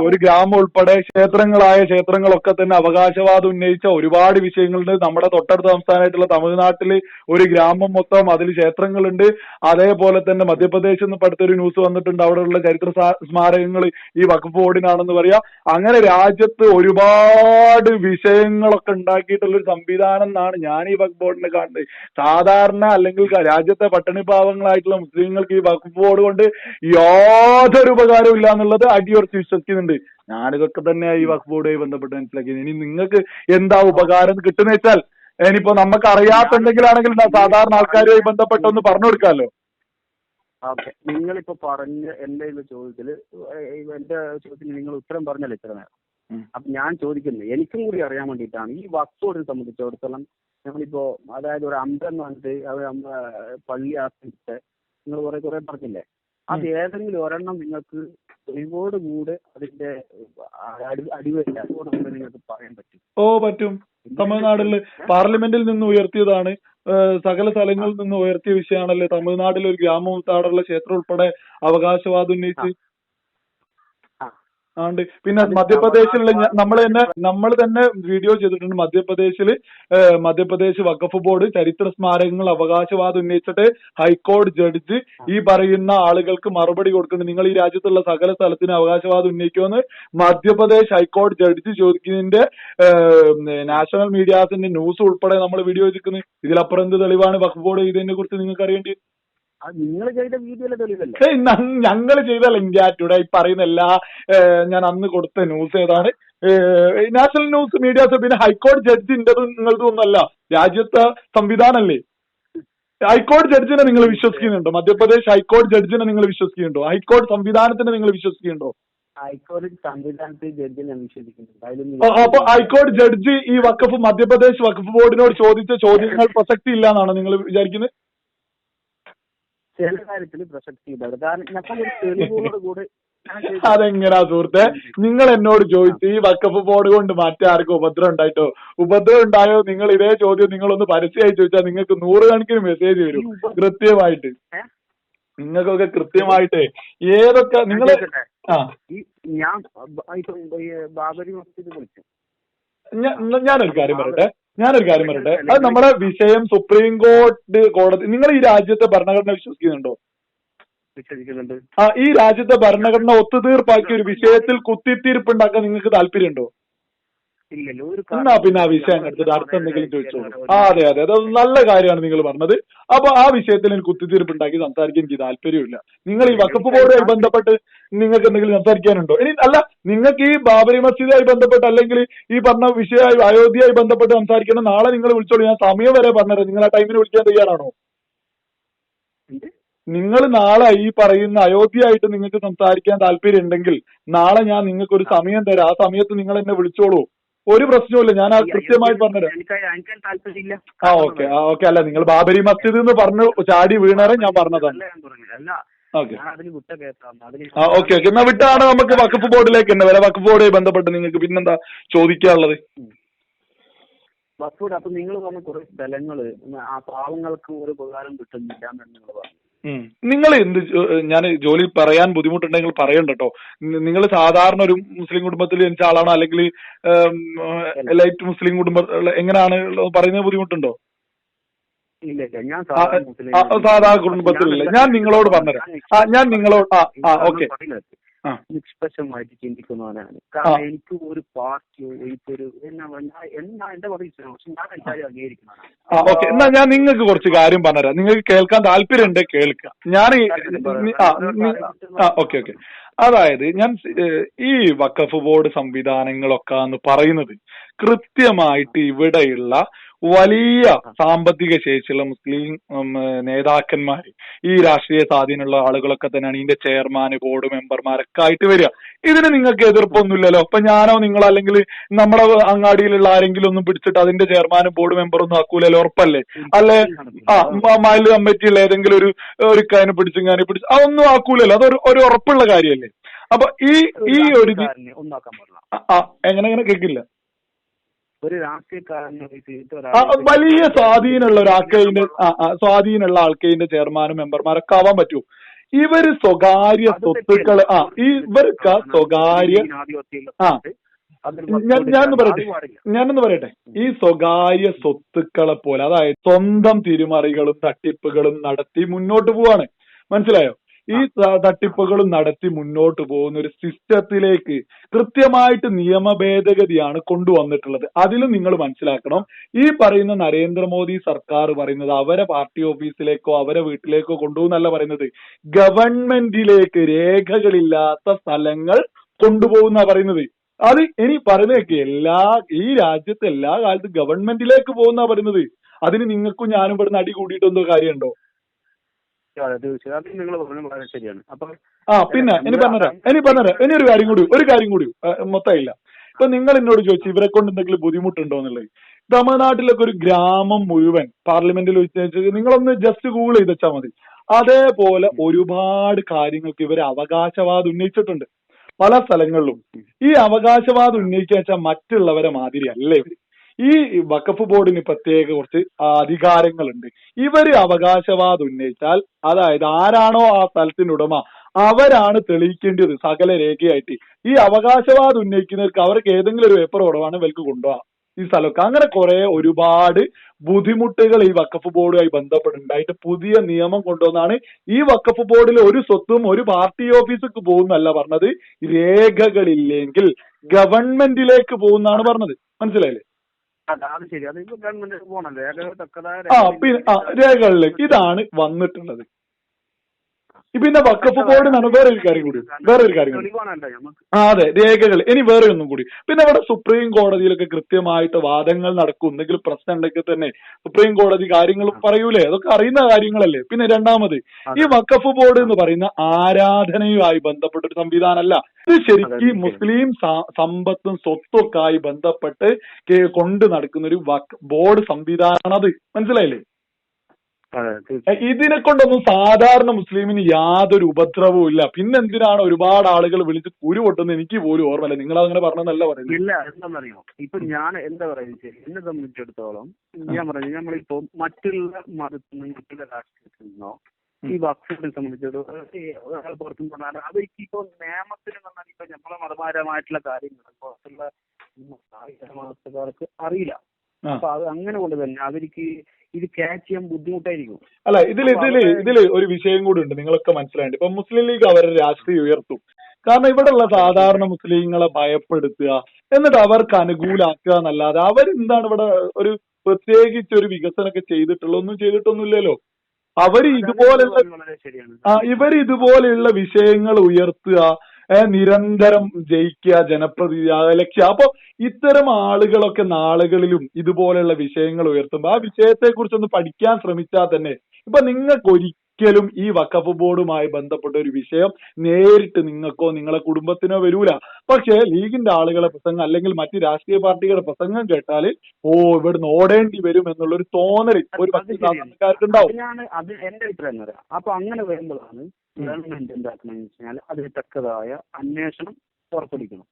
ഒരു ഗ്രാമം ഉൾപ്പെടെ ക്ഷേത്രങ്ങളൊക്കെ തന്നെ അവകാശവാദം ഉന്നയിച്ച ഒരുപാട് വിഷയങ്ങളുണ്ട്. നമ്മുടെ തൊട്ടടുത്ത സംസ്ഥാനമായിട്ടുള്ള തമിഴ്നാട്ടില് ഒരു ഗ്രാമം മൊത്തം അതിൽ ക്ഷേത്രങ്ങളുണ്ട്. അതേപോലെ തന്നെ മധ്യപ്രദേശിൽ നിന്ന് അടുത്തൊരു ന്യൂസ് വന്നിട്ടുണ്ട്, അവിടെയുള്ള ചരിത്ര സ്മാരകങ്ങൾ ഈ വഖഫ് ബോർഡിനാണെന്ന് പറയാ. അങ്ങനെ രാജ്യത്ത് ഒരുപാട് വിഷയങ്ങളൊക്കെ ഉണ്ടാക്കിയിട്ടുള്ള ഒരു സംവിധാനം എന്നാണ് ഞാൻ ഈ വഖഫ് ബോർഡിനെ കാണുന്നത്. സാധാരണ അല്ലെങ്കിൽ രാജ്യത്തെ പട്ടിണിപ്പാവങ്ങളായിട്ടുള്ള മുസ്ലിങ്ങൾക്ക് ഈ വഖഫ് ബോർഡ് കൊണ്ട് യാതൊരു ഉപകാരവും ഇല്ല എന്നുള്ളത് അടിയുറച്ച് വിശ്വസിക്കുന്നുണ്ട്. ഞാനിതൊക്കെ തന്നെ ഈ വഖഫ് ബോർഡുമായി ബന്ധപ്പെട്ട് മനസ്സിലാക്കിയത്. ഇനി നിങ്ങൾക്ക് എന്താ ഉപകാരം കിട്ടുന്ന വെച്ചാൽ ഇനിയിപ്പോ നമുക്ക് അറിയാത്ത എന്തെങ്കിലാണെങ്കിൽ സാധാരണ ആൾക്കാരുമായി ബന്ധപ്പെട്ടൊന്ന് പറഞ്ഞു കൊടുക്കാമല്ലോ. ഓക്കെ, നിങ്ങളിപ്പോ പറഞ്ഞ എന്റെ ചോദ്യത്തിന് നിങ്ങൾ ഉത്തരം പറഞ്ഞല്ലോ ഇത്ര നേരം. അപ്പൊ ഞാൻ ചോദിക്കുന്നത് എനിക്കും കൂടി അറിയാൻ വേണ്ടിയിട്ടാണ്. ഈ വഖഫ് ബോർഡിനെ സംബന്ധിച്ചിടത്തോളം നമ്മളിപ്പോ അതായത് ഒരു അമ്പലം വന്നിട്ട് അത് പള്ളി ആശ്രയിച്ചിട്ട് നിങ്ങൾ കുറെ പറഞ്ഞില്ലേ, അത് ഏതെങ്കിലും ഒരെണ്ണം നിങ്ങൾക്ക് തെളിവോട് കൂടെ അതിന്റെ അടിവരില്ല അതുകൊണ്ട് നിങ്ങൾക്ക് പറയാൻ പറ്റും? പറ്റും. തമിഴ്നാട്ടില് പാർലമെന്റിൽ നിന്ന് ഉയർത്തിയതാണ്. സകല സ്ഥലങ്ങളിൽ നിന്ന് ഉയർത്തിയ വിഷയമാണല്ലേ. തമിഴ്നാട്ടിൽ ഒരു ഗ്രാമത്താടുള്ള ക്ഷേത്രം ഉൾപ്പെടെ അവകാശവാദം ഉന്നയിച്ച് ആണ്ട്. പിന്നെ മധ്യപ്രദേശിലുള്ള നമ്മൾ തന്നെ വീഡിയോ ചെയ്തിട്ടുണ്ട്. മധ്യപ്രദേശ് വഖഫ് ബോർഡ് ചരിത്ര സ്മാരകങ്ങൾ അവകാശവാദം ഉന്നയിച്ചിട്ട് ഹൈക്കോടതി ജഡ്ജ് ഈ പറയുന്ന ആളുകൾക്ക് മറുപടി കൊടുക്കുന്നുണ്ട്. നിങ്ങൾ ഈ രാജ്യത്തുള്ള സകല സ്ഥലത്തിന് അവകാശവാദം ഉന്നയിക്കുമെന്ന് മധ്യപ്രദേശ് ഹൈക്കോടതി ജഡ്ജി ചോദിക്കുന്നതിന്റെ നാഷണൽ മീഡിയാസിന്റെ ന്യൂസ് ഉൾപ്പെടെ നമ്മൾ വീഡിയോ ചെയ്തിരിക്കുന്നത്. ഇതിലപ്പുറം എന്ത് തെളിവാണ് വഖഫ് ബോർഡ് ചെയ്തതിനെ കുറിച്ച് നിങ്ങൾക്ക് അറിയേണ്ടി? നിങ്ങൾ ചെയ്ത വീഡിയോയിലെ തെളിവല്ലേ? ഞങ്ങൾ ചെയ്തല്ല. ഇന്ത്യ ടുഡേ ഈ പറയുന്ന എല്ലാ ഞാൻ അന്ന് കൊടുത്ത ന്യൂസ് ഏതാണ്? National news medias. പിന്നെ ഹൈക്കോടതി ജഡ്ജിൻ്റെതും നിങ്ങളതും ഒന്നല്ല, രാജ്യത്തെ സംവിധാനല്ലേ. ഹൈക്കോടതി ജഡ്ജിനെ നിങ്ങൾ വിശ്വസിക്കുന്നുണ്ടോ? മധ്യപ്രദേശ് ഹൈക്കോടതി ജഡ്ജിനെ നിങ്ങൾ വിശ്വസിക്കുന്നുണ്ടോ? ഹൈക്കോടതി സംവിധാനത്തിനെ നിങ്ങൾ വിശ്വസിക്കുന്നുണ്ടോ? ഹൈക്കോടതി സംവിധാനത്തിൽ ജഡ്ജിനെ വിശ്വസിക്കുന്നുണ്ട്. അപ്പൊ ഹൈക്കോടതി ജഡ്ജി ഈ വഖഫ് മധ്യപ്രദേശ് വഖഫ് ബോർഡിനോട് ചോദിച്ച ചോദ്യങ്ങൾ പ്രസക്തി ഇല്ല എന്നാണ് നിങ്ങൾ വിചാരിക്കുന്നത്? ചില കാര്യത്തിൽ പ്രസക്തി ഇല്ല. കാരണം ഞങ്ങൾ തെളിവുകളോട് കൂടെ അതെങ്ങനാ സുഹൃത്തെ? നിങ്ങൾ എന്നോട് ചോദിച്ചു ഈ വഖഫ് ബോർഡ് കൊണ്ട് മറ്റേ ആർക്കും ഉപദ്രവം ഉണ്ടായിട്ടോ? ഉപദ്രവം ഉണ്ടായോ? നിങ്ങൾ ഇതേ ചോദ്യം നിങ്ങളൊന്ന് പരസ്യമായി ചോദിച്ചാൽ നിങ്ങൾക്ക് 100 കണക്കിന് മെസ്സേജ് വരും കൃത്യമായിട്ട്. നിങ്ങൾക്കൊക്കെ കൃത്യമായിട്ട് ഏതൊക്കെ നിങ്ങൾ ഞാൻ ബാബരി മസ്ജിദ് വിളിച്ചു. ഞാനൊരു കാര്യം പറയട്ടെ അത് നമ്മുടെ വിഷയം സുപ്രീം കോടതി. നിങ്ങൾ ഈ രാജ്യത്തെ ഭരണഘടന വിശ്വസിക്കുന്നുണ്ടോ? വിശ്വസിക്കുന്നുണ്ട്. ഈ രാജ്യത്തെ ഭരണഘടന ഒത്തുതീർപ്പാക്കിയ ഒരു വിഷയത്തിൽ കുത്തിത്തീർപ്പുണ്ടാക്കാൻ നിങ്ങൾക്ക് താല്പര്യമുണ്ടോ? എന്നാ പിന്നെ ആ വിഷയം എടുത്തിട്ട് അടുത്ത എന്തെങ്കിലും ചോദിച്ചോളൂ. അതെ അത് നല്ല കാര്യമാണ് നിങ്ങൾ പറഞ്ഞത്. അപ്പൊ ആ വിഷയത്തിൽ എനിക്ക് കുത്തിത്തീർപ്പുണ്ടാക്കി സംസാരിക്കാൻ എനിക്ക് താല്പര്യമില്ല. നിങ്ങൾ ഈ വഖഫ് ബോർഡുമായി ബന്ധപ്പെട്ട് നിങ്ങൾക്ക് എന്തെങ്കിലും സംസാരിക്കാനുണ്ടോ? ഇനി അല്ല, നിങ്ങൾക്ക് ഈ ബാബരി മസ്ജിദുമായി ബന്ധപ്പെട്ട് അല്ലെങ്കിൽ ഈ പറഞ്ഞ വിഷയമായി അയോധ്യയായി ബന്ധപ്പെട്ട് സംസാരിക്കണം, നാളെ നിങ്ങൾ വിളിച്ചോളൂ. ഞാൻ സമയം വരെ പറഞ്ഞുതരാം. നിങ്ങൾ ആ ടൈമിന് വിളിക്കാൻ തയ്യാറാണോ? നിങ്ങൾ നാളെ ഈ പറയുന്ന അയോധ്യയായിട്ട് നിങ്ങൾക്ക് സംസാരിക്കാൻ താല്പര്യം ഉണ്ടെങ്കിൽ നാളെ ഞാൻ നിങ്ങൾക്ക് ഒരു സമയം തരാം. ആ സമയത്ത് നിങ്ങൾ എന്നെ വിളിച്ചോളൂ. ഒരു പ്രശ്നവുമില്ല. ഞാൻ ആ കൃത്യമായി പറഞ്ഞുതരാം. ഓക്കെ അല്ല, നിങ്ങൾ ബാബരി മസ്ജിദ് എന്ന് പറഞ്ഞു ചാടി വീണേറെ ഞാൻ പറഞ്ഞതാണ്. ഓക്കെ എന്നാ വിട്ടാണ് നമുക്ക് വഖഫ് ബോർഡിലേക്ക് തന്നെ വരാം. വഖഫ് ബോർഡുമായി ബന്ധപ്പെട്ട് നിങ്ങൾക്ക് പിന്നെന്താ ചോദിക്കാനുള്ളത്? വഖഫ് ബോർഡ് അപ്പൊ നിങ്ങൾ പറഞ്ഞ കുറെ സ്ഥലങ്ങള് ആ പാവങ്ങൾക്ക് ഒരു ഉപകാരം കിട്ടുന്നില്ല എന്ന് നിങ്ങൾ പറഞ്ഞു. നിങ്ങൾ എന്ത് ഞാൻ ജോലി പറയാൻ ബുദ്ധിമുട്ടുണ്ടെങ്കിൽ പറയണ്ട കേട്ടോ. നിങ്ങൾ സാധാരണ ഒരു മുസ്ലിം കുടുംബത്തിൽ ജനിച്ച ആളാണോ അല്ലെങ്കിൽ ലൈറ്റ് മുസ്ലിം കുടുംബം എങ്ങനെയാണ് പറയുന്നത്? ബുദ്ധിമുട്ടുണ്ടോ? സാധാരണ കുടുംബത്തിലില്ല. ഞാൻ നിങ്ങളോട് പറഞ്ഞുതരാം. ഞാൻ നിങ്ങളോട് ഓക്കെ നിഷ്പക്ഷമായിട്ട് ചിന്തിക്കുന്നവനാണ്. കാരണം എനിക്ക് ഒരു പാർട്ടിയോ എനിക്കൊരു എന്റെ ഓക്കെ എന്നാ ഞാൻ നിങ്ങൾക്ക് കുറച്ച് കാര്യം പറഞ്ഞുതരാം. നിങ്ങൾക്ക് കേൾക്കാൻ താല്പര്യമുണ്ട് കേൾക്കുക. ഞാൻ ഓക്കെ അതായത് ഞാൻ ഈ വഖഫ് ബോർഡ് സംവിധാനങ്ങളൊക്കെ എന്ന് പറയുന്നത് കൃത്യമായിട്ട് ഇവിടെയുള്ള വലിയ സാമ്പത്തിക ശേഷിയുള്ള മുസ്ലിം നേതാക്കന്മാര്, ഈ രാഷ്ട്രീയ സ്വാധീനമുള്ള ആളുകളൊക്കെ തന്നെയാണ് ഇതിന്റെ ചെയർമാന് ബോർഡ് മെമ്പർമാരൊക്കെ ആയിട്ട് വരിക. ഇതിന് നിങ്ങൾക്ക് എതിർപ്പൊന്നുമില്ലല്ലോ? അപ്പൊ ഞാനോ നിങ്ങളോ അല്ലെങ്കിൽ നമ്മുടെ അങ്ങാടിയിലുള്ള ആരെങ്കിലും ഒന്നും പിടിച്ചിട്ട് അതിന്റെ ചെയർമാനും ബോർഡ് മെമ്പറൊന്നും ആക്കൂലല്ലോ? ഉറപ്പല്ലേ? അല്ലെ മൈൽ കമ്മിറ്റിയുള്ള ഏതെങ്കിലും ഒരു കാര്യം പിടിച്ചു അതൊന്നും ആക്കൂലല്ലോ? അതൊരു ഉറപ്പുള്ള കാര്യമല്ലേ? അപ്പൊ ഈ ഒരു എങ്ങനെ കേൾക്കില്ല. ഒരു രാഷ്ട്രീയക്കാരന് വലിയ സ്വാധീനമുള്ള ആൾക്കാരുടെ ചെയർമാനും മെമ്പർമാരൊക്കെ ആവാൻ പറ്റുമോ? ഇവര് സ്വകാര്യ സ്വത്തുക്കള് ഇവർക്ക് സ്വകാര്യ ഞാനൊന്ന് പറയട്ടെ ഈ സ്വകാര്യ സ്വത്തുക്കളെ പോലെ, അതായത് സ്വന്തം തിരിമറികളും തട്ടിപ്പുകളും നടത്തി മുന്നോട്ട് പോവാണ്. മനസ്സിലായോ? ഈ തട്ടിപ്പുകളും നടത്തി മുന്നോട്ട് പോകുന്ന ഒരു സിസ്റ്റത്തിലേക്ക് കൃത്യമായിട്ട് നിയമ ഭേദഗതിയാണ് കൊണ്ടുവന്നിട്ടുള്ളത്. അതിലും നിങ്ങൾ മനസ്സിലാക്കണം, ഈ പറയുന്ന നരേന്ദ്രമോദി സർക്കാർ പറയുന്നത് അവരെ പാർട്ടി ഓഫീസിലേക്കോ അവരെ വീട്ടിലേക്കോ കൊണ്ടുപോകുന്നല്ല പറയുന്നത്, ഗവൺമെന്റിലേക്ക് രേഖകളില്ലാത്ത സ്ഥലങ്ങൾ കൊണ്ടുപോകുന്ന പറയുന്നത്. അത് ഇനി പറയുന്നതൊക്കെ ഈ രാജ്യത്തെ എല്ലാ കാലത്തും ഗവൺമെന്റിലേക്ക് പോകുന്ന പറയുന്നത്. അതിന് നിങ്ങൾക്കും ഞാനും ഇവിടുന്ന് അടി കൂടിയിട്ടെന്തോ കാര്യമുണ്ടോ? പിന്നെ ഇനി പറഞ്ഞുതരാം ഇനി ഒരു കാര്യം കൂടി മൊത്തമില്ല. ഇപ്പൊ നിങ്ങൾ എന്നോട് ചോദിച്ചു ഇവരെ കൊണ്ട് എന്തെങ്കിലും ബുദ്ധിമുട്ടുണ്ടോ എന്നുള്ളത്. തമിഴ്നാട്ടിലൊക്കെ ഒരു ഗ്രാമം മുഴുവൻ പാർലമെന്റിൽ വെച്ച് നിങ്ങളൊന്ന് ജസ്റ്റ് ഗൂഗിൾ ചെയ്ത് വെച്ചാൽ മതി. അതേപോലെ ഒരുപാട് കാര്യങ്ങൾക്ക് ഇവര് അവകാശവാദം ഉന്നയിച്ചിട്ടുണ്ട് പല സ്ഥലങ്ങളിലും. ഈ അവകാശവാദം ഉന്നയിക്കുക വെച്ചാൽ മറ്റുള്ളവരെ മാതിരി അല്ല ഇവര്. ഈ വഖഫ് ബോർഡിന് പ്രത്യേക കുറച്ച് അധികാരങ്ങളുണ്ട്. ഇവര് അവകാശവാദം ഉന്നയിച്ചാൽ, അതായത് ആരാണോ ആ സ്ഥലത്തിനുടമ അവരാണ് തെളിയിക്കേണ്ടത് സകല രേഖയായിട്ട്. ഈ അവകാശവാദം ഉന്നയിക്കുന്നവർക്ക് അവർക്ക് ഏതെങ്കിലും ഒരു പേപ്പർ കുറവാണ് ഇവർക്ക് കൊണ്ടുപോകാം ഈ സ്ഥലമൊക്കെ. അങ്ങനെ ഒരുപാട് ബുദ്ധിമുട്ടുകൾ ഈ വഖഫ് ബോർഡുമായി ബന്ധപ്പെട്ടുണ്ടായിട്ട് പുതിയ നിയമം കൊണ്ടുവന്നാണ്. ഈ വഖഫ് ബോർഡിൽ ഒരു സ്വത്തും ഒരു പാർട്ടി ഓഫീസിലേക്ക് പോകുന്നല്ല പറഞ്ഞത്, രേഖകളില്ലെങ്കിൽ ഗവൺമെന്റിലേക്ക് പോകുന്നാണ് പറഞ്ഞത്. മനസ്സിലായില്ലേ? രേഖകളിലേക്ക് ഇതാണ് വന്നിട്ടുള്ളത്. പിന്നെ വഖഫ് ബോർഡ് എന്നാണ് വേറൊരു കാര്യം കൂടി. തെളിവാണല്ലോ നമുക്ക്. അതെ, രേഖകൾ. ഇനി വേറെ ഒന്നും കൂടി. പിന്നെ അവിടെ സുപ്രീം കോടതിയിലൊക്കെ കൃത്യമായിട്ട് വാദങ്ങൾ നടക്കും. എന്തെങ്കിലും പ്രശ്നം ഉണ്ടെങ്കിൽ തന്നെ സുപ്രീം കോടതി കാര്യങ്ങൾ പറയൂലേ, അതൊക്കെ അറിയുന്ന കാര്യങ്ങളല്ലേ. പിന്നെ രണ്ടാമത്, ഈ വഖഫ് ബോർഡ് എന്ന് പറയുന്ന ആരാധനയുമായി ബന്ധപ്പെട്ട ഒരു സംവിധാനമല്ല. ഇത് ശരിക്കും മുസ്ലിം സമ്പത്തും സ്വത്തും ഒക്കെ ആയി ബന്ധപ്പെട്ട് കൊണ്ട് നടക്കുന്ന ഒരു ബോർഡ് സംവിധാനമാണ് അത്. മനസ്സിലായില്ലേ? ഇതിനെ കൊണ്ടൊന്നും സാധാരണ മുസ്ലിമിന് യാതൊരു ഉപദ്രവവും ഇല്ല. പിന്നെന്തിനാണ് ഒരുപാട് ആളുകൾ വിളിച്ച് കുരു പൊട്ടുന്നത് എനിക്ക് പോലും ഓർമ്മയില്ല. നിങ്ങൾ അങ്ങനെ പറഞ്ഞതല്ല പറയുന്നത്. ഇല്ല, എന്താണെന്നറിയോ, ഇപ്പൊ ഞാൻ എന്താ പറയുന്നത്, എന്നെ സംബന്ധിച്ചിടത്തോളം ഞാൻ പറഞ്ഞു, നമ്മളിപ്പോ മറ്റുള്ള മതത്തിൽ നിന്ന് മറ്റുള്ള രാഷ്ട്രീയത്തിൽ നിന്നോ ഈ വഖഫിനെ സംബന്ധിച്ചിടത്തോളം പുറത്തുനിന്ന് പറഞ്ഞാൽ അവർക്ക് ഇപ്പൊ നിയമത്തിൽ പറഞ്ഞാൽ ഇപ്പൊ നമ്മളെ മതപരമായിട്ടുള്ള കാര്യങ്ങൾ പുറത്തുള്ള മതക്കാർക്ക് അറിയില്ല. അപ്പൊ അത് അങ്ങനെ കൊണ്ട് തന്നെ അവർക്ക് ഇത് ക്യാച്ച് ചെയ്യാൻ ബുദ്ധിമുട്ടായിരിക്കും. അല്ല, ഇതില് ഒരു വിഷയം കൂടി ഉണ്ട്, നിങ്ങളൊക്കെ മനസ്സിലായിട്ട്. ഇപ്പൊ മുസ്ലിം ലീഗ് അവരുടെ രാഷ്ട്രീയം ഉയർത്തും. കാരണം ഇവിടെയുള്ള സാധാരണ മുസ്ലിങ്ങളെ ഭയപ്പെടുത്തുക, എന്നിട്ട് അവർക്ക് അനുകൂലാക്കുക എന്നല്ലാതെ അവരെന്താണ് ഇവിടെ ഒരു പ്രത്യേകിച്ച് ഒരു വികസനമൊക്കെ ചെയ്തിട്ടുള്ള ഒന്നും ചെയ്തിട്ടൊന്നുമില്ലല്ലോ. ഇവരിതുപോലെയുള്ള വിഷയങ്ങൾ ഉയർത്തുക, നിരന്തരം ജയിക്കുക, ജനപ്രതിനിധി ലക്ഷ്യം. അപ്പൊ ഇത്തരം ആളുകളൊക്കെ നാളുകളിലും ഇതുപോലെയുള്ള വിഷയങ്ങൾ ഉയർത്തുമ്പോ ആ വിഷയത്തെ കുറിച്ചൊന്ന് പഠിക്കാൻ ശ്രമിച്ചാൽ തന്നെ ഇപ്പൊ നിങ്ങൾക്ക് ഒരിക്കലും ഈ വഖഫ് ബോർഡുമായി ബന്ധപ്പെട്ട ഒരു വിഷയം നേരിട്ട് നിങ്ങൾക്കോ നിങ്ങളെ കുടുംബത്തിനോ വരൂല. പക്ഷെ ലീഗിന്റെ ആളുകളെ പ്രസംഗം അല്ലെങ്കിൽ മറ്റ് രാഷ്ട്രീയ പാർട്ടികളുടെ പ്രസംഗം കേട്ടാൽ ഇവിടുന്ന് ഓടേണ്ടി വരും എന്നുള്ളൊരു തോന്നൽ ഒരു സാധാരണക്കാർക്ക് ഉണ്ടാവും. അത് എന്റെ അഭിപ്രായം എന്ന് പറയാം. അപ്പൊ അങ്ങനെ വരുമ്പോഴാണ് ഗവൺമെന്റ് എന്താക്കണമെന്ന് വെച്ചാൽ അതിന് തക്കതായ അന്വേഷണം പുറപ്പെടുവിക്കണം.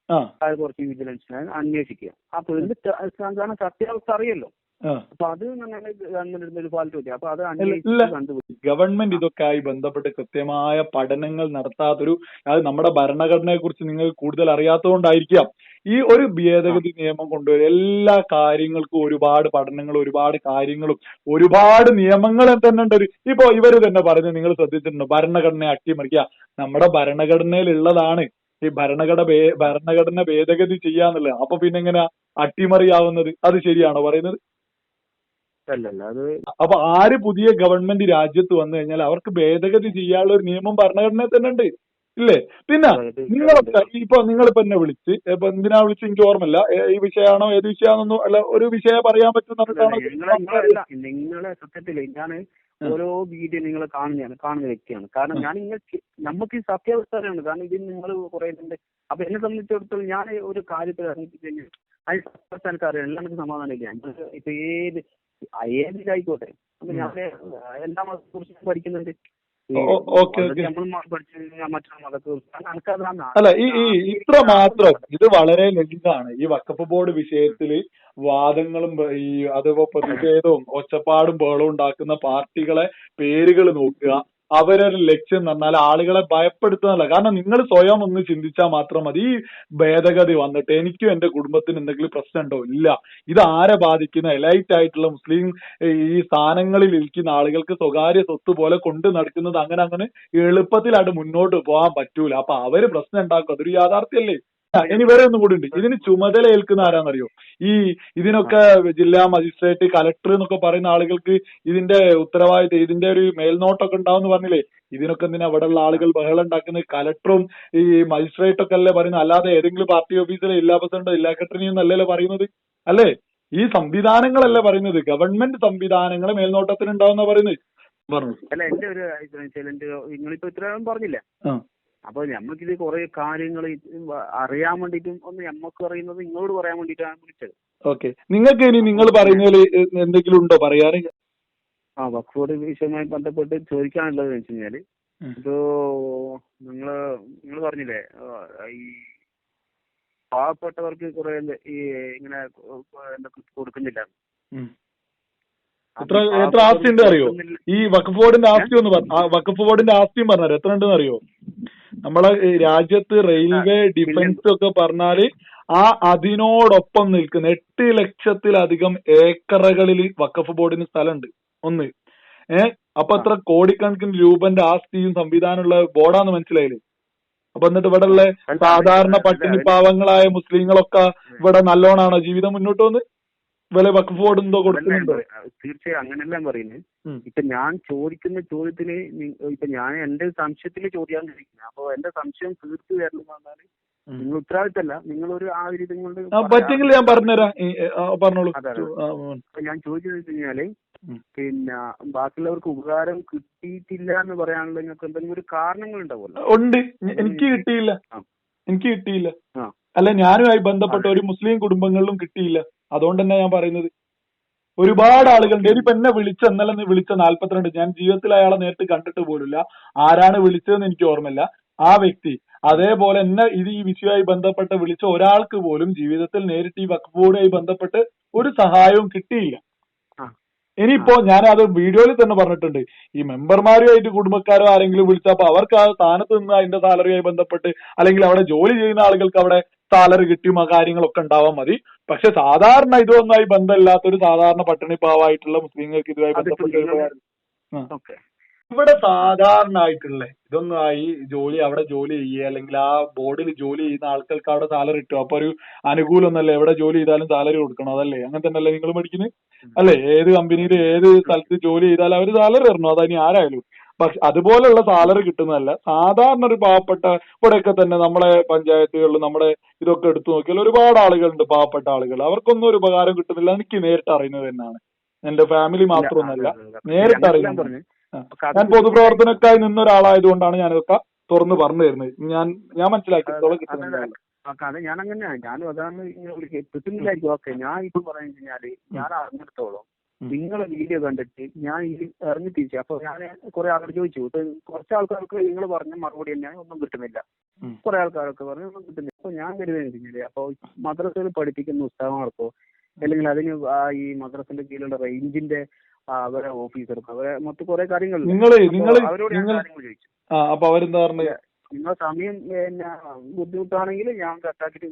അത് കുറച്ച് വിജിലൻസിനെ അന്വേഷിക്കുക. അപ്പൊ എന്നിട്ട് കാരണം സത്യാവസ്ഥ അറിയല്ലോ. അപ്പൊ അത് ഗവൺമെന്റ് ഒരു ഫാൾട്ട് പറ്റി. അപ്പൊ അത് കണ്ടുപിടിക്കും. ഗവൺമെന്റ് ഇതൊക്കെ ആയി ബന്ധപ്പെട്ട് കൃത്യമായ പഠനങ്ങൾ നടത്താത്തൊരു, അത് നമ്മുടെ ഭരണഘടനയെ കുറിച്ച് നിങ്ങൾക്ക് കൂടുതൽ അറിയാത്തതുകൊണ്ടായിരിക്കാം ഈ ഒരു ഭേദഗതി നിയമം കൊണ്ടുവരും. എല്ലാ കാര്യങ്ങൾക്കും ഒരുപാട് പഠനങ്ങളും ഒരുപാട് കാര്യങ്ങളും ഒരുപാട് നിയമങ്ങളും തന്നെ ഉണ്ട്. ഇപ്പൊ ഇവര് തന്നെ പറഞ്ഞു, നിങ്ങൾ ശ്രദ്ധിച്ചിട്ടുണ്ടോ, ഭരണഘടനയെ അട്ടിമറിക്കുക. നമ്മുടെ ഭരണഘടനയിൽ ഉള്ളതാണ് ഈ ഭരണഘടന ഭേദഗതി ചെയ്യാന്നുള്ളത്. അപ്പൊ പിന്നെ എങ്ങനെയാ അട്ടിമറിയാവുന്നത്? അത് ശരിയാണോ പറയുന്നത്? അപ്പൊ ആര് പുതിയ ഗവൺമെന്റ് രാജ്യത്ത് വന്നു കഴിഞ്ഞാൽ അവർക്ക് ഭേദഗതി ചെയ്യാനുള്ള ഒരു നിയമം ഭരണഘടനയിൽ തന്നെ ഉണ്ട്, ഇല്ലേ? പിന്നെ നിങ്ങളിപ്പോ നിങ്ങളിപ്പോ എന്നെ വിളിച്ച് ഇപ്പൊ എന്തിനാ വിളിച്ച് എനിക്ക് ഓർമ്മയില്ല, ഈ വിഷയമാണോ ഏത് വിഷയമാണെന്നൊന്നും അല്ല, ഒരു വിഷയം പറയാൻ പറ്റും. നിങ്ങളെ സത്യത്തില് ഞാൻ ഓരോ വീഡിയോ നിങ്ങൾ കാണുന്ന വ്യക്തിയാണ്. കാരണം ഞാൻ നമുക്ക് ഈ സത്യാവസ്ഥ അറിയാണ്. കാരണം ഇതിന് നിങ്ങൾ പറയുന്നുണ്ട്. അപ്പൊ എന്നെ സംബന്ധിച്ചിടത്തോളം ഞാൻ ഒരു കാര്യത്തിൽ ഇറങ്ങിയിട്ട് കഴിഞ്ഞാൽ അത് സത്യാവസ്ഥ എനിക്ക് അറിയാം. എല്ലാം എനിക്ക് സമാധാനമില്ല. ഇപ്പൊ ഏതിലായിക്കോട്ടെ അപ്പൊ ഞാൻ എല്ലാ മതത്തെ കുറിച്ച് പഠിക്കുന്നുണ്ട്. അല്ല, ഇത്ര മാത്രം ഇത് വളരെ ലളിതമാണ്. ഈ വഖഫ് ബോർഡ് വിഷയത്തില് വാദങ്ങളും ഈ അതുപോലെ പ്രതിഷേധവും ഒച്ചപ്പാടും ബഹളവും ഉണ്ടാക്കുന്ന പാർട്ടികളെ പേരുകൾ നോക്കുക. അവരൊരു ലക്ഷ്യം എന്ന് പറഞ്ഞാൽ ആളുകളെ ഭയപ്പെടുത്തുന്നതല്ല. കാരണം നിങ്ങൾ സ്വയം ഒന്ന് ചിന്തിച്ചാൽ മാത്രം മതി. ഈ ഭേദഗതി വന്നിട്ട് എനിക്കും എന്റെ കുടുംബത്തിന് എന്തെങ്കിലും പ്രശ്നമുണ്ടോ? ഇല്ല. ഇത് ആരെ ബാധിക്കുന്ന? എലൈറ്റ് ആയിട്ടുള്ള മുസ്ലിം ഈ സ്ഥാനങ്ങളിൽ ഇരിക്കുന്ന ആളുകൾക്ക് സ്വകാര്യ സ്വത്ത് പോലെ കൊണ്ടു നടക്കുന്നത് അങ്ങനെ എളുപ്പത്തിൽ മുന്നോട്ട് പോകാൻ പറ്റൂല. അപ്പൊ അവര് പ്രശ്നം ഉണ്ടാക്കും. അതൊരു യാഥാർത്ഥ്യമല്ലേ? ഇനി വേറെ ഒന്നും കൂടി ഉണ്ട്. ഇതിന് ചുമതല ഏൽക്കുന്ന ആരാന്നറിയോ? ഇതിനൊക്കെ ജില്ലാ മജിസ്ട്രേറ്റ്, കലക്ടർ എന്നൊക്കെ പറയുന്ന ആളുകൾക്ക് ഇതിന്റെ ഉത്തരവാദിത്തം, ഇതിന്റെ ഒരു മേൽനോട്ടൊക്കെ ഉണ്ടാവും എന്ന് പറഞ്ഞില്ലേ? ഇതിനൊക്കെ എന്തിനാ ഇവിടെ ഉള്ള ആളുകൾ ബഹളം ഉണ്ടാക്കുന്നത്? കലക്ടറും ഈ മജിസ്ട്രേറ്റ് ഒക്കെ അല്ലേ പറയുന്നത്, അല്ലാതെ ഏതെങ്കിലും പാർട്ടി ഓഫീസിലെ ജില്ലാ പ്രസിഡന്റോ ജില്ലാ സെക്രട്ടറിയും അല്ലല്ലോ പറയുന്നത്, അല്ലേ? ഈ സംവിധാനങ്ങളല്ലേ പറയുന്നത്, ഗവൺമെന്റ് സംവിധാനങ്ങൾ മേൽനോട്ടത്തിനുണ്ടാവുന്ന പറയുന്നത്. പറഞ്ഞു അല്ല, എന്റെ ഒരു നിങ്ങളിപ്പോ ഇത്രയും പറഞ്ഞില്ലേ? അപ്പൊ ഞമ്മക്കിത് കുറെ കാര്യങ്ങൾ അറിയാൻ വേണ്ടിട്ടും ഒന്ന് ഞമ്മക്ക് അറിയുന്നത് നിങ്ങളോട് പറയാൻ വേണ്ടിട്ടാണ് വിളിച്ചത്. ഓക്കെ, നിങ്ങൾക്ക് ഇനി നിങ്ങൾ പറയുന്നതിൽ എന്തെങ്കിലും ഉണ്ടോ പറയാറ്? വഖഫ് ബോർഡ് വിഷയവുമായി ബന്ധപ്പെട്ട് ചോദിക്കാനുള്ളത് വെച്ച് കഴിഞ്ഞാല്, ഇപ്പോ നിങ്ങൾ പറഞ്ഞില്ലേ ഈ പാവപ്പെട്ടവർക്ക് കുറെ ഈ ഇങ്ങനെ കൊടുക്കുന്നില്ല. എത്ര ആസ്തി ഉണ്ട് അറിയോ? ഈ വഖഫ് ബോർഡിന്റെ ആസ്തി വഖഫ് ബോർഡിന്റെ ആസ്തിയും പറഞ്ഞാൽ എത്ര ഉണ്ടെന്ന് അറിയോ? നമ്മളെ രാജ്യത്ത് റെയിൽവേ, ഡിഫൻസ് ഒക്കെ പറഞ്ഞാല് അതിനോടൊപ്പം നിൽക്കുന്ന 8 ലക്ഷത്തിലധികം ഏക്കറുകളിൽ വഖഫ് ബോർഡിന് സ്ഥലമുണ്ട്. ഒന്ന് അപ്പൊ അത്ര കോടിക്കണക്കിന് രൂപന്റെ ആസ്തിയും സംവിധാനമുള്ള ബോർഡാന്ന് മനസ്സിലായില്ലേ? അപ്പൊ എന്നിട്ട് ഇവിടെ ഉള്ള സാധാരണ പട്ടിണി പാവങ്ങളായ മുസ്ലിങ്ങളൊക്കെ ഇവിടെ നല്ലോണാണോ ജീവിതം മുന്നോട്ട് വന്ന്? വില വഖഫ് ബോർഡ് എന്തോ കൊടുക്കുന്നുണ്ടോ? തീർച്ചയായും അങ്ങനെല്ലാം പറയുന്നത്. ഇപ്പൊ ഞാൻ ചോദിക്കുന്ന ചോദ്യത്തിന് ഇപ്പൊ ഞാൻ എന്റെ സംശയത്തിൽ ചോദ്യം ചോദിക്കുന്നത്. അപ്പൊ എന്റെ സംശയം തീർത്തു തരണം എന്ന് പറഞ്ഞാല് നിങ്ങൾ ഉത്തരവാദിത്തമല്ല, നിങ്ങളൊരു ആ ഒരു ഇത് കൊണ്ട് പറ്റെങ്കിൽ ഞാൻ പറഞ്ഞുതരാം, പറഞ്ഞോളൂ. അപ്പൊ ഞാൻ ചോദിച്ചത് വെച്ച് കഴിഞ്ഞാല് പിന്നെ ബാക്കിയുള്ളവർക്ക് ഉപകാരം കിട്ടിയിട്ടില്ല എന്ന് പറയാനുള്ള നിങ്ങൾക്ക് എന്തെങ്കിലും ഒരു കാരണങ്ങൾ ഉണ്ടാവുമല്ലോ? ഉണ്ട്. എനിക്ക് കിട്ടിയില്ല. അല്ല, ഞാനുമായി ബന്ധപ്പെട്ട ഒരു മുസ്ലിം കുടുംബങ്ങളിലും കിട്ടിയില്ല. അതുകൊണ്ട് തന്നെ ഞാൻ പറയുന്നത് ഒരുപാട് ആളുകളുണ്ട്. ഇനിയിപ്പോ എന്നെ ഇന്നലെ വിളിച്ച 42, ഞാൻ ജീവിതത്തിൽ അയാളെ നേരിട്ട് കണ്ടിട്ട് പോലുമില്ല. ആരാണ് വിളിച്ചതെന്ന് എനിക്ക് ഓർമ്മയില്ല. ആ വ്യക്തി അതേപോലെ എന്നെ ഈ വിഷയവുമായി ബന്ധപ്പെട്ട് വിളിച്ച ഒരാൾക്ക് പോലും ജീവിതത്തിൽ നേരിട്ട് ഈ വഖഫ് ബോർഡുമായി ബന്ധപ്പെട്ട് ഒരു സഹായവും കിട്ടിയില്ല. ഇനിയിപ്പോ ഞാൻ അത് വീഡിയോയിൽ തന്നെ പറഞ്ഞിട്ടുണ്ട്, ഈ മെമ്പർമാരുമായിട്ട് കുടുംബക്കാരോ ആരെങ്കിലും വിളിച്ചപ്പോ അവർക്ക് ആ സ്ഥാനത്ത് നിന്ന് അതിന്റെ സാലറിയായി ബന്ധപ്പെട്ട് അല്ലെങ്കിൽ അവിടെ ജോലി ചെയ്യുന്ന ആളുകൾക്ക് അവിടെ സാലറി കിട്ടിയും ആ കാര്യങ്ങളൊക്കെ ഉണ്ടാവാൻ മതി. പക്ഷെ സാധാരണ ഇതൊന്നുമായി ബന്ധമില്ലാത്ത ഒരു സാധാരണ പട്ടിണി പാവമായിട്ടുള്ള മുസ്ലിങ്ങൾക്ക് ഇതുമായി ബന്ധപ്പെട്ട് ഇവിടെ സാധാരണ ആയിട്ടുള്ള ഇതൊന്നുമായി അവിടെ ജോലി ചെയ്യുക അല്ലെങ്കിൽ ആ ബോർഡിൽ ജോലി ചെയ്യുന്ന ആൾക്കാർക്ക് അവിടെ സാലറി കിട്ടും. അപ്പൊ ഒരു അനുകൂലമൊന്നല്ലേ, എവിടെ ജോലി ചെയ്താലും സാലറി കൊടുക്കണം, അതല്ലേ? അങ്ങനെ തന്നെയല്ലേ നിങ്ങൾ പഠിക്കുന്നത്? അല്ലെ? ഏത് കമ്പനിയിൽ ഏത് സ്ഥലത്ത് ജോലി ചെയ്താലും അവര് സാലറി തരണം, അതനി ആരായാലും. പക്ഷെ അതുപോലുള്ള സാലറി കിട്ടുന്നതല്ല. സാധാരണ ഒരു പാവപ്പെട്ട ഇവിടെയൊക്കെ തന്നെ നമ്മളെ പഞ്ചായത്തുകളിൽ നമ്മുടെ ഇതൊക്കെ എടുത്തു നോക്കിയാൽ ഒരുപാട് ആളുകളുണ്ട്, പാവപ്പെട്ട ആളുകൾ. അവർക്കൊന്നും ഒരു ഉപകാരം കിട്ടുന്നില്ല. എനിക്ക് നേരിട്ട് അറിയുന്നത് തന്നെയാണ്. എന്റെ ഫാമിലി മാത്രമൊന്നുമല്ല, നേരിട്ട് അറിയുന്നത്. ഞാൻ പൊതുപ്രവർത്തനക്കായി നിന്നൊരാളായതുകൊണ്ടാണ് ഞാനിതൊക്കെ തുറന്ന് പറഞ്ഞു തരുന്നത്. ഞാൻ മനസ്സിലാക്കിയതോളം കിട്ടുന്നില്ല. അത് ഞാൻ അങ്ങനെയാണ്, ഞാനും അതാണ് കിട്ടുന്നില്ലായിരിക്കും. ഓക്കെ, ഞാൻ ഇപ്പൊ പറഞ്ഞു കഴിഞ്ഞാല് ഞാൻ അറിഞ്ഞിടത്തോളം നിങ്ങളെ വീഡിയോ കണ്ടിട്ട് ഞാൻ ഇറങ്ങി തിരിച്ചു. അപ്പൊ ഞാൻ കുറെ ആൾക്കാർ ചോദിച്ചു. ഇപ്പൊ കുറച്ച് ആൾക്കാർക്ക് നിങ്ങൾ പറഞ്ഞ മറുപടി തന്നെയാണ്, ഒന്നും കിട്ടുന്നില്ല. കുറെ ആൾക്കാരൊക്കെ പറഞ്ഞു ഒന്നും കിട്ടുന്നില്ല. അപ്പൊ ഞാൻ കരുതുന്നത് അപ്പൊ മദ്രസയിൽ പഠിപ്പിക്കുന്ന ഉസ്താദന്മാർക്കോ അല്ലെങ്കിൽ അതിന് ഈ മദ്രസന്റെ കീഴിലുള്ള റേഞ്ചിന്റെ അവരെ ഓഫീസർക്ക് അവരെ മൊത്തം കുറെ കാര്യങ്ങൾ അവരോട് ഞാൻ കാര്യങ്ങൾ ചോദിച്ചു. അപ്പൊ അവരെന്താ പറഞ്ഞത്? നിങ്ങളെ സമയം പിന്നെ ബുദ്ധിമുട്ടാണെങ്കിൽ ഞാൻ കട്ടാക്കിട്ട്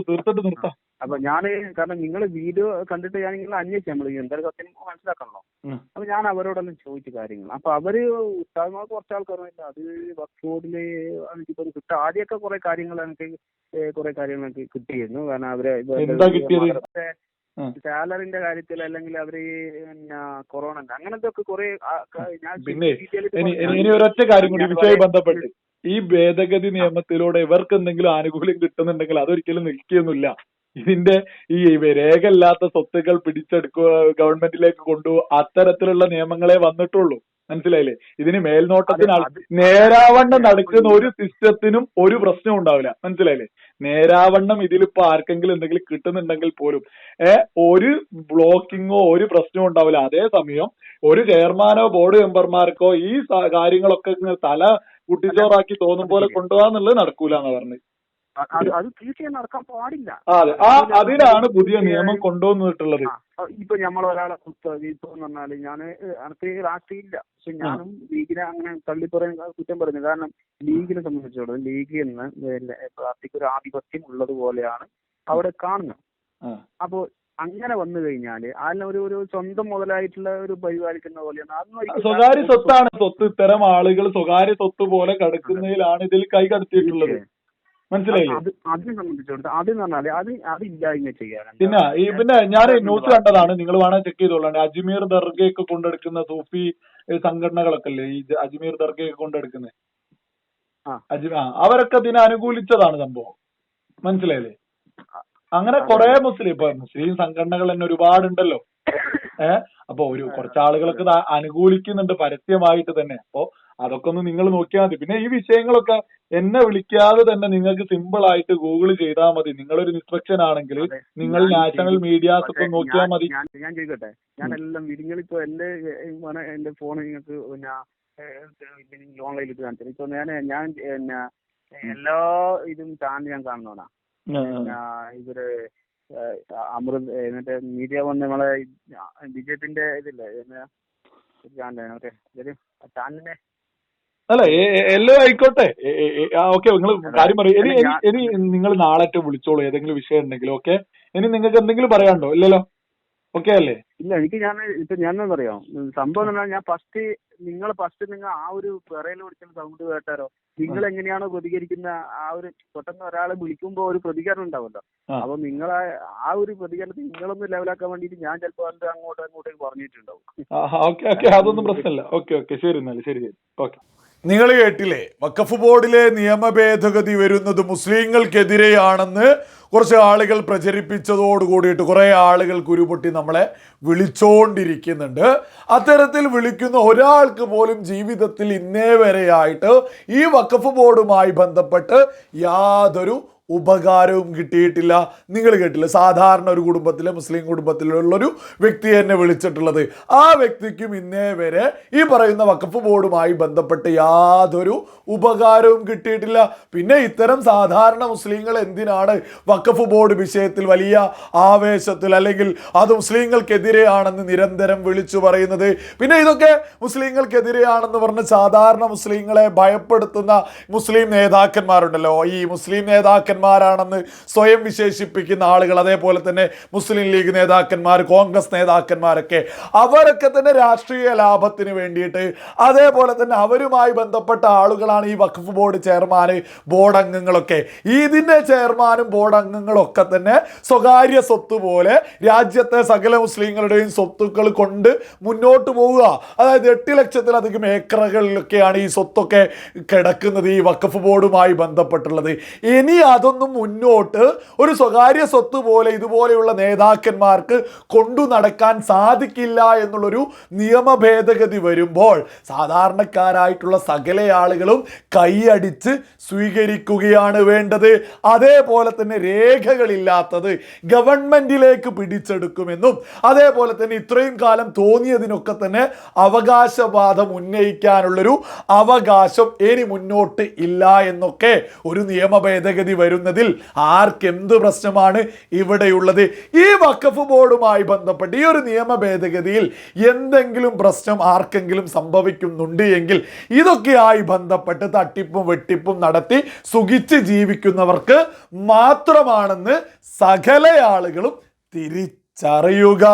തീർത്തിട്ട് നിർത്താം. അപ്പൊ ഞാന് കാരണം നിങ്ങള് വീഡിയോ കണ്ടിട്ട് ഞാൻ നിങ്ങളെ അന്വേഷിച്ചു, നമ്മൾ എന്തായാലും സത്യം മനസ്സിലാക്കണല്ലോ. അപ്പൊ ഞാൻ അവരോടെല്ലാം ചോദിച്ച കാര്യങ്ങൾ. അപ്പൊ അവര് ഉസ്താദന്മാർ കുറച്ച് ആൾക്കാർ അത് വഖഫ് ബോർഡില് എനിക്കിപ്പോ കിട്ടുക ആദ്യമൊക്കെ കുറെ കാര്യങ്ങൾ എനിക്ക് കിട്ടിയിരുന്നു. കാരണം അവരെ സാലറിന്റെ കാര്യത്തിൽ അല്ലെങ്കിൽ അവര് പിന്നെ കൊറോണ അങ്ങനത്തെ ഒക്കെ കുറെ ഇനി ഒരൊറ്റ കാര്യം കൂടി വിഷയവുമായി ബന്ധപ്പെട്ട്, ഈ ഭേദഗതി നിയമത്തിലൂടെ ഇവർക്ക് എന്തെങ്കിലും ആനുകൂല്യം കിട്ടുന്നുണ്ടെങ്കിൽ അതൊരിക്കലും നിൽക്കുകയൊന്നുമില്ല. ഇതിന്റെ ഈ രേഖയില്ലാത്ത സ്വത്തുക്കൾ പിടിച്ചെടുക്കുക, ഗവൺമെന്റിലേക്ക് കൊണ്ടുപോകുക, അത്തരത്തിലുള്ള നിയമങ്ങളെ വന്നിട്ടുള്ളൂ. മനസ്സിലായില്ലേ? ഇതിന് മേൽനോട്ടത്തിന് നേരാവണ്ണം നടക്കുന്ന ഒരു സിസ്റ്റത്തിനും ഒരു പ്രശ്നവും ഉണ്ടാവില്ല. മനസ്സിലായില്ലേ? നേരാവണ്ണം ഇതിലിപ്പോ ആർക്കെങ്കിലും എന്തെങ്കിലും കിട്ടുന്നുണ്ടെങ്കിൽ പോലും ഒരു ബ്ലോക്കിങ്ങോ ഒരു പ്രശ്നവും ഉണ്ടാവില്ല. അതേസമയം ഒരു ചെയർമാനോ ബോർഡ് മെമ്പർമാർക്കോ ഈ കാര്യങ്ങളൊക്കെ തല കുട്ടിച്ചോറാക്കി തോന്നും പോലെ കൊണ്ടുപോകാന്നുള്ളത് നടക്കൂല എന്ന് പറഞ്ഞു. അത് തീർച്ചയായും നടക്കാൻ പാടില്ല. അതെ, അതിനാണ് പുതിയ നിയമം കൊണ്ടുവന്നിട്ടുള്ളത്. ഇപ്പൊ നമ്മളൊരാളെ ഇപ്പൊ എന്ന് പറഞ്ഞാല് ഞാൻ എനിക്ക് രാഷ്ട്രീയം ഇല്ല, പക്ഷെ ഞാനും ലീഗിനെ അങ്ങനെ തള്ളിപ്പറയാൻ കുറ്റം പറയുന്നത്. കാരണം ലീഗിനെ സംബന്ധിച്ചിടത്തോളം ലീഗ് എന്ന് പാർട്ടിക്ക് ഒരു ആധിപത്യം ഉള്ളതുപോലെയാണ് അവിടെ കാണുന്നത്. അപ്പോ അങ്ങനെ വന്നു കഴിഞ്ഞാല് അതിന് ഒരു സ്വന്തം മുതലായിട്ടുള്ള ഒരു പരിപാലിക്കുന്ന പോലെയാണ്. സ്വകാര്യ സ്വത്താണ് സ്വത്ത്. ഇത്തരം ആളുകൾ സ്വകാര്യ സ്വത്ത് പോലെ കടക്കുന്നതിലാണ് ഇതിൽ കൈ കടത്തിയിട്ടുള്ളത്. മനസ്സിലായില്ലേ? അതിനെ സംബന്ധിച്ചിടത്തോളം അതെന്ന് പറഞ്ഞാല് അത് ഇല്ലായ്മ ചെയ്യാനാണ്. പിന്നെ ഞാൻ ന്യൂസ് കണ്ടതാണ്, നിങ്ങൾ വേണമെങ്കിൽ ചെക്ക് ചെയ്തോളാണ്ട്. അജ്മീർ ദർഗയൊക്കെ കൊണ്ടെടുക്കുന്ന സൂഫി സംഘടനകളൊക്കെ അല്ലേ ഈ അജ്മീർ ദർഗയൊക്കെ കൊണ്ടെടുക്കുന്നത്, അവരൊക്കെ ഇതിനെ അനുകൂലിച്ചതാണ് സംഭവം. മനസ്സിലായില്ലേ? അങ്ങനെ കുറെ മുസ്ലിം സംഘടനകൾ തന്നെ ഒരുപാടുണ്ടല്ലോ. അപ്പൊ കുറച്ചാളുകളൊക്കെ അനുകൂലിക്കുന്നുണ്ട് പരസ്യമായിട്ട് തന്നെ. അപ്പൊ അതൊക്കെ ഒന്ന് നിങ്ങൾ നോക്കിയാൽ മതി. പിന്നെ ഈ വിഷയങ്ങളൊക്കെ എന്നെ വിളിക്കാതെ തന്നെ നിങ്ങൾക്ക് സിമ്പിൾ ആയിട്ട് ഗൂഗിൾ ചെയ്താൽ മതി. നിങ്ങളൊരു ഇൻസ്ട്രക്ഷൻ ആണെങ്കിൽ നിങ്ങൾ നാഷണൽ മീഡിയാസ് ഒക്കെ നോക്കിയാൽ മതി. ഞാൻ ചോദിക്കട്ടെ, ഞാനെല്ലാം നിങ്ങളിപ്പോ എന്റെ ഫോൺ നിങ്ങൾക്ക് പിന്നെ ഓൺലൈനിൽ കാണിച്ചത്. ഇപ്പൊ ഞാൻ പിന്നെ എല്ലാ ഇതും ചാനൽ ഞാൻ കാണുന്നതാണ്. ഇവര് അമൃത് മറ്റേ മീഡിയ വന്ന് നമ്മളെ ബിജെപിന്റെ ഇതില്ലേ ചാനലിനെ അല്ല എല്ലാം ആയിക്കോട്ടെ. ഓക്കെ, നിങ്ങൾ കാര്യം പറയും. ഇനി നിങ്ങൾ നാളെ വിളിച്ചോളൂ ഏതെങ്കിലും വിഷയം ഉണ്ടെങ്കിൽ. ഓക്കെ, ഇനി നിങ്ങൾക്ക് എന്തെങ്കിലും പറയാനുണ്ടോ? ഇല്ലല്ലോ? ഓക്കെ അല്ലേ? ഇല്ല, എനിക്ക് ഞാൻ പറയാം സംഭവം എന്ന് പറഞ്ഞാൽ, നിങ്ങൾ ആ ഒരു പിറയിൽ വിളിക്കുന്ന സൗണ്ട് കേട്ടാരോ, നിങ്ങൾ എങ്ങനെയാണോ പ്രതികരിക്കുന്ന, ആ ഒരു പെട്ടെന്ന് ഒരാളെ വിളിക്കുമ്പോൾ ഒരു പ്രതികരണം ഉണ്ടാവുമല്ലോ. അപ്പൊ നിങ്ങളെ ആ ഒരു പ്രതികരണത്തിൽ നിങ്ങളൊന്ന് ലെവലാക്കാൻ വേണ്ടിയിട്ട് ഞാൻ ചിലപ്പോൾ അങ്ങോട്ടേക്ക് പറഞ്ഞിട്ടുണ്ടാവും. അതൊന്നും പ്രശ്നമില്ല. ഓക്കെ ശരി, എന്നാൽ ശരി. ഓക്കെ. നിങ്ങൾ കേട്ടില്ലേ, വഖഫ് ബോർഡിലെ നിയമ ഭേദഗതി വരുന്നത് മുസ്ലിങ്ങൾക്കെതിരെയാണെന്ന് കുറച്ച് ആളുകൾ പ്രചരിപ്പിച്ചതോട് കൂടിയിട്ട് കുറേ ആളുകൾ കുരുപൊട്ടി നമ്മളെ വിളിച്ചോണ്ടിരിക്കുന്നുണ്ട്. അത്തരത്തിൽ വിളിക്കുന്ന ഒരാൾക്ക് പോലും ജീവിതത്തിൽ ഇന്നേ വരെയായിട്ട് ഈ വഖഫ് ബോർഡുമായി ബന്ധപ്പെട്ട് യാതൊരു ഉപകാരവും കിട്ടിയിട്ടില്ല. നിങ്ങൾ കേട്ടില്ല, സാധാരണ ഒരു കുടുംബത്തിലെ മുസ്ലിം കുടുംബത്തിലുള്ളൊരു വ്യക്തി എന്നെ വിളിച്ചിട്ടുള്ളത്. ആ വ്യക്തിക്കും ഇന്നേ വരെ ഈ പറയുന്ന വഖഫ് ബോർഡുമായി ബന്ധപ്പെട്ട് യാതൊരു ഉപകാരവും കിട്ടിയിട്ടില്ല. പിന്നെ ഇത്തരം സാധാരണ മുസ്ലിങ്ങൾ എന്തിനാണ് വഖഫ് ബോർഡ് വിഷയത്തിൽ വലിയ ആവേശത്തിൽ, അല്ലെങ്കിൽ അത് മുസ്ലിങ്ങൾക്കെതിരെയാണെന്ന് നിരന്തരം വിളിച്ചു പറയുന്നത്? പിന്നെ ഇതൊക്കെ മുസ്ലിങ്ങൾക്കെതിരെയാണെന്ന് പറഞ്ഞ് സാധാരണ മുസ്ലിങ്ങളെ ഭയപ്പെടുത്തുന്ന മുസ്ലിം നേതാക്കന്മാരുണ്ടല്ലോ, ഈ മുസ്ലിം നേതാക്കന്മാരാണെന്ന് സ്വയം വിശേഷിപ്പിക്കുന്ന ആളുകൾ, അതേപോലെ തന്നെ മുസ്ലിം ലീഗ് നേതാക്കന്മാർ, കോൺഗ്രസ് നേതാക്കന്മാരൊക്കെ, അവരൊക്കെ തന്നെ രാഷ്ട്രീയ ലാഭത്തിന് വേണ്ടിയിട്ട്, അതേപോലെ തന്നെ അവരുമായി ബന്ധപ്പെട്ട ആളുകളാണ് ഈ വഖഫ് ബോർഡ് ചെയർമാൻ, ബോർഡ് അംഗങ്ങളൊക്കെ. ഇതിൻ്റെ ചെയർമാനും ബോർഡ് അംഗങ്ങളൊക്കെ തന്നെ സ്വകാര്യ സ്വത്ത് പോലെ രാജ്യത്തെ സകല മുസ്ലിങ്ങളുടെയും സ്വത്തുക്കൾ കൊണ്ട് മുന്നോട്ട് പോവുക. അതായത് 8 ലക്ഷത്തിലധികം ഏക്കറുകളിലൊക്കെയാണ് ഈ സ്വത്തൊക്കെ കിടക്കുന്നത് ഈ വഖഫ് ബോർഡുമായി ബന്ധപ്പെട്ടുള്ളത്. ഇനി അതൊന്നും മുന്നോട്ട് ഒരു സ്വകാര്യ സ്വത്ത് പോലെ ഇതുപോലെയുള്ള നേതാക്കന്മാർക്ക് കൊണ്ടു നടക്കാൻ സാധിക്കില്ല എന്നുള്ളൊരു നിയമ ഭേദഗതി വരുമ്പോൾ സാധാരണക്കാരായിട്ടുള്ള സകല ആളുകളും കൈയടിച്ച് സ്വീകരിക്കുകയാണ് വേണ്ടത്. അതേപോലെ തന്നെ രേഖകളില്ലാത്തത് ഗവൺമെന്റിലേക്ക് പിടിച്ചെടുക്കുമെന്നും, അതേപോലെ തന്നെ ഇത്രയും കാലം തോന്നിയതിനൊക്കെ തന്നെ അവകാശവാദം ഉന്നയിക്കാനുള്ളൊരു അവകാശം ഇനി മുന്നോട്ട് ഇല്ല എന്നൊക്കെ ഒരു നിയമ ഭേദഗതി വരുന്നതിൽ ആർക്കെന്ത് പ്രശ്നമാണ് ഇവിടെയുള്ളത്? ഈ വഖഫ് ബോർഡുമായി ബന്ധപ്പെട്ട് ഈ ഒരു നിയമ ഭേദഗതിയിൽ എന്തെങ്കിലും പ്രശ്നം ആർക്കെങ്കിലും സംഭവിക്കുന്നുണ്ട് എങ്കിൽ ഇതൊക്കെയായി ബന്ധപ്പെട്ട് തട്ടിപ്പും വെട്ടിപ്പും നടത്തി സുഖിച്ച് ജീവിക്കുന്നവർക്ക് മാത്രമാണെന്ന് സകല ആളുകളും തിരിച്ചറിയുക.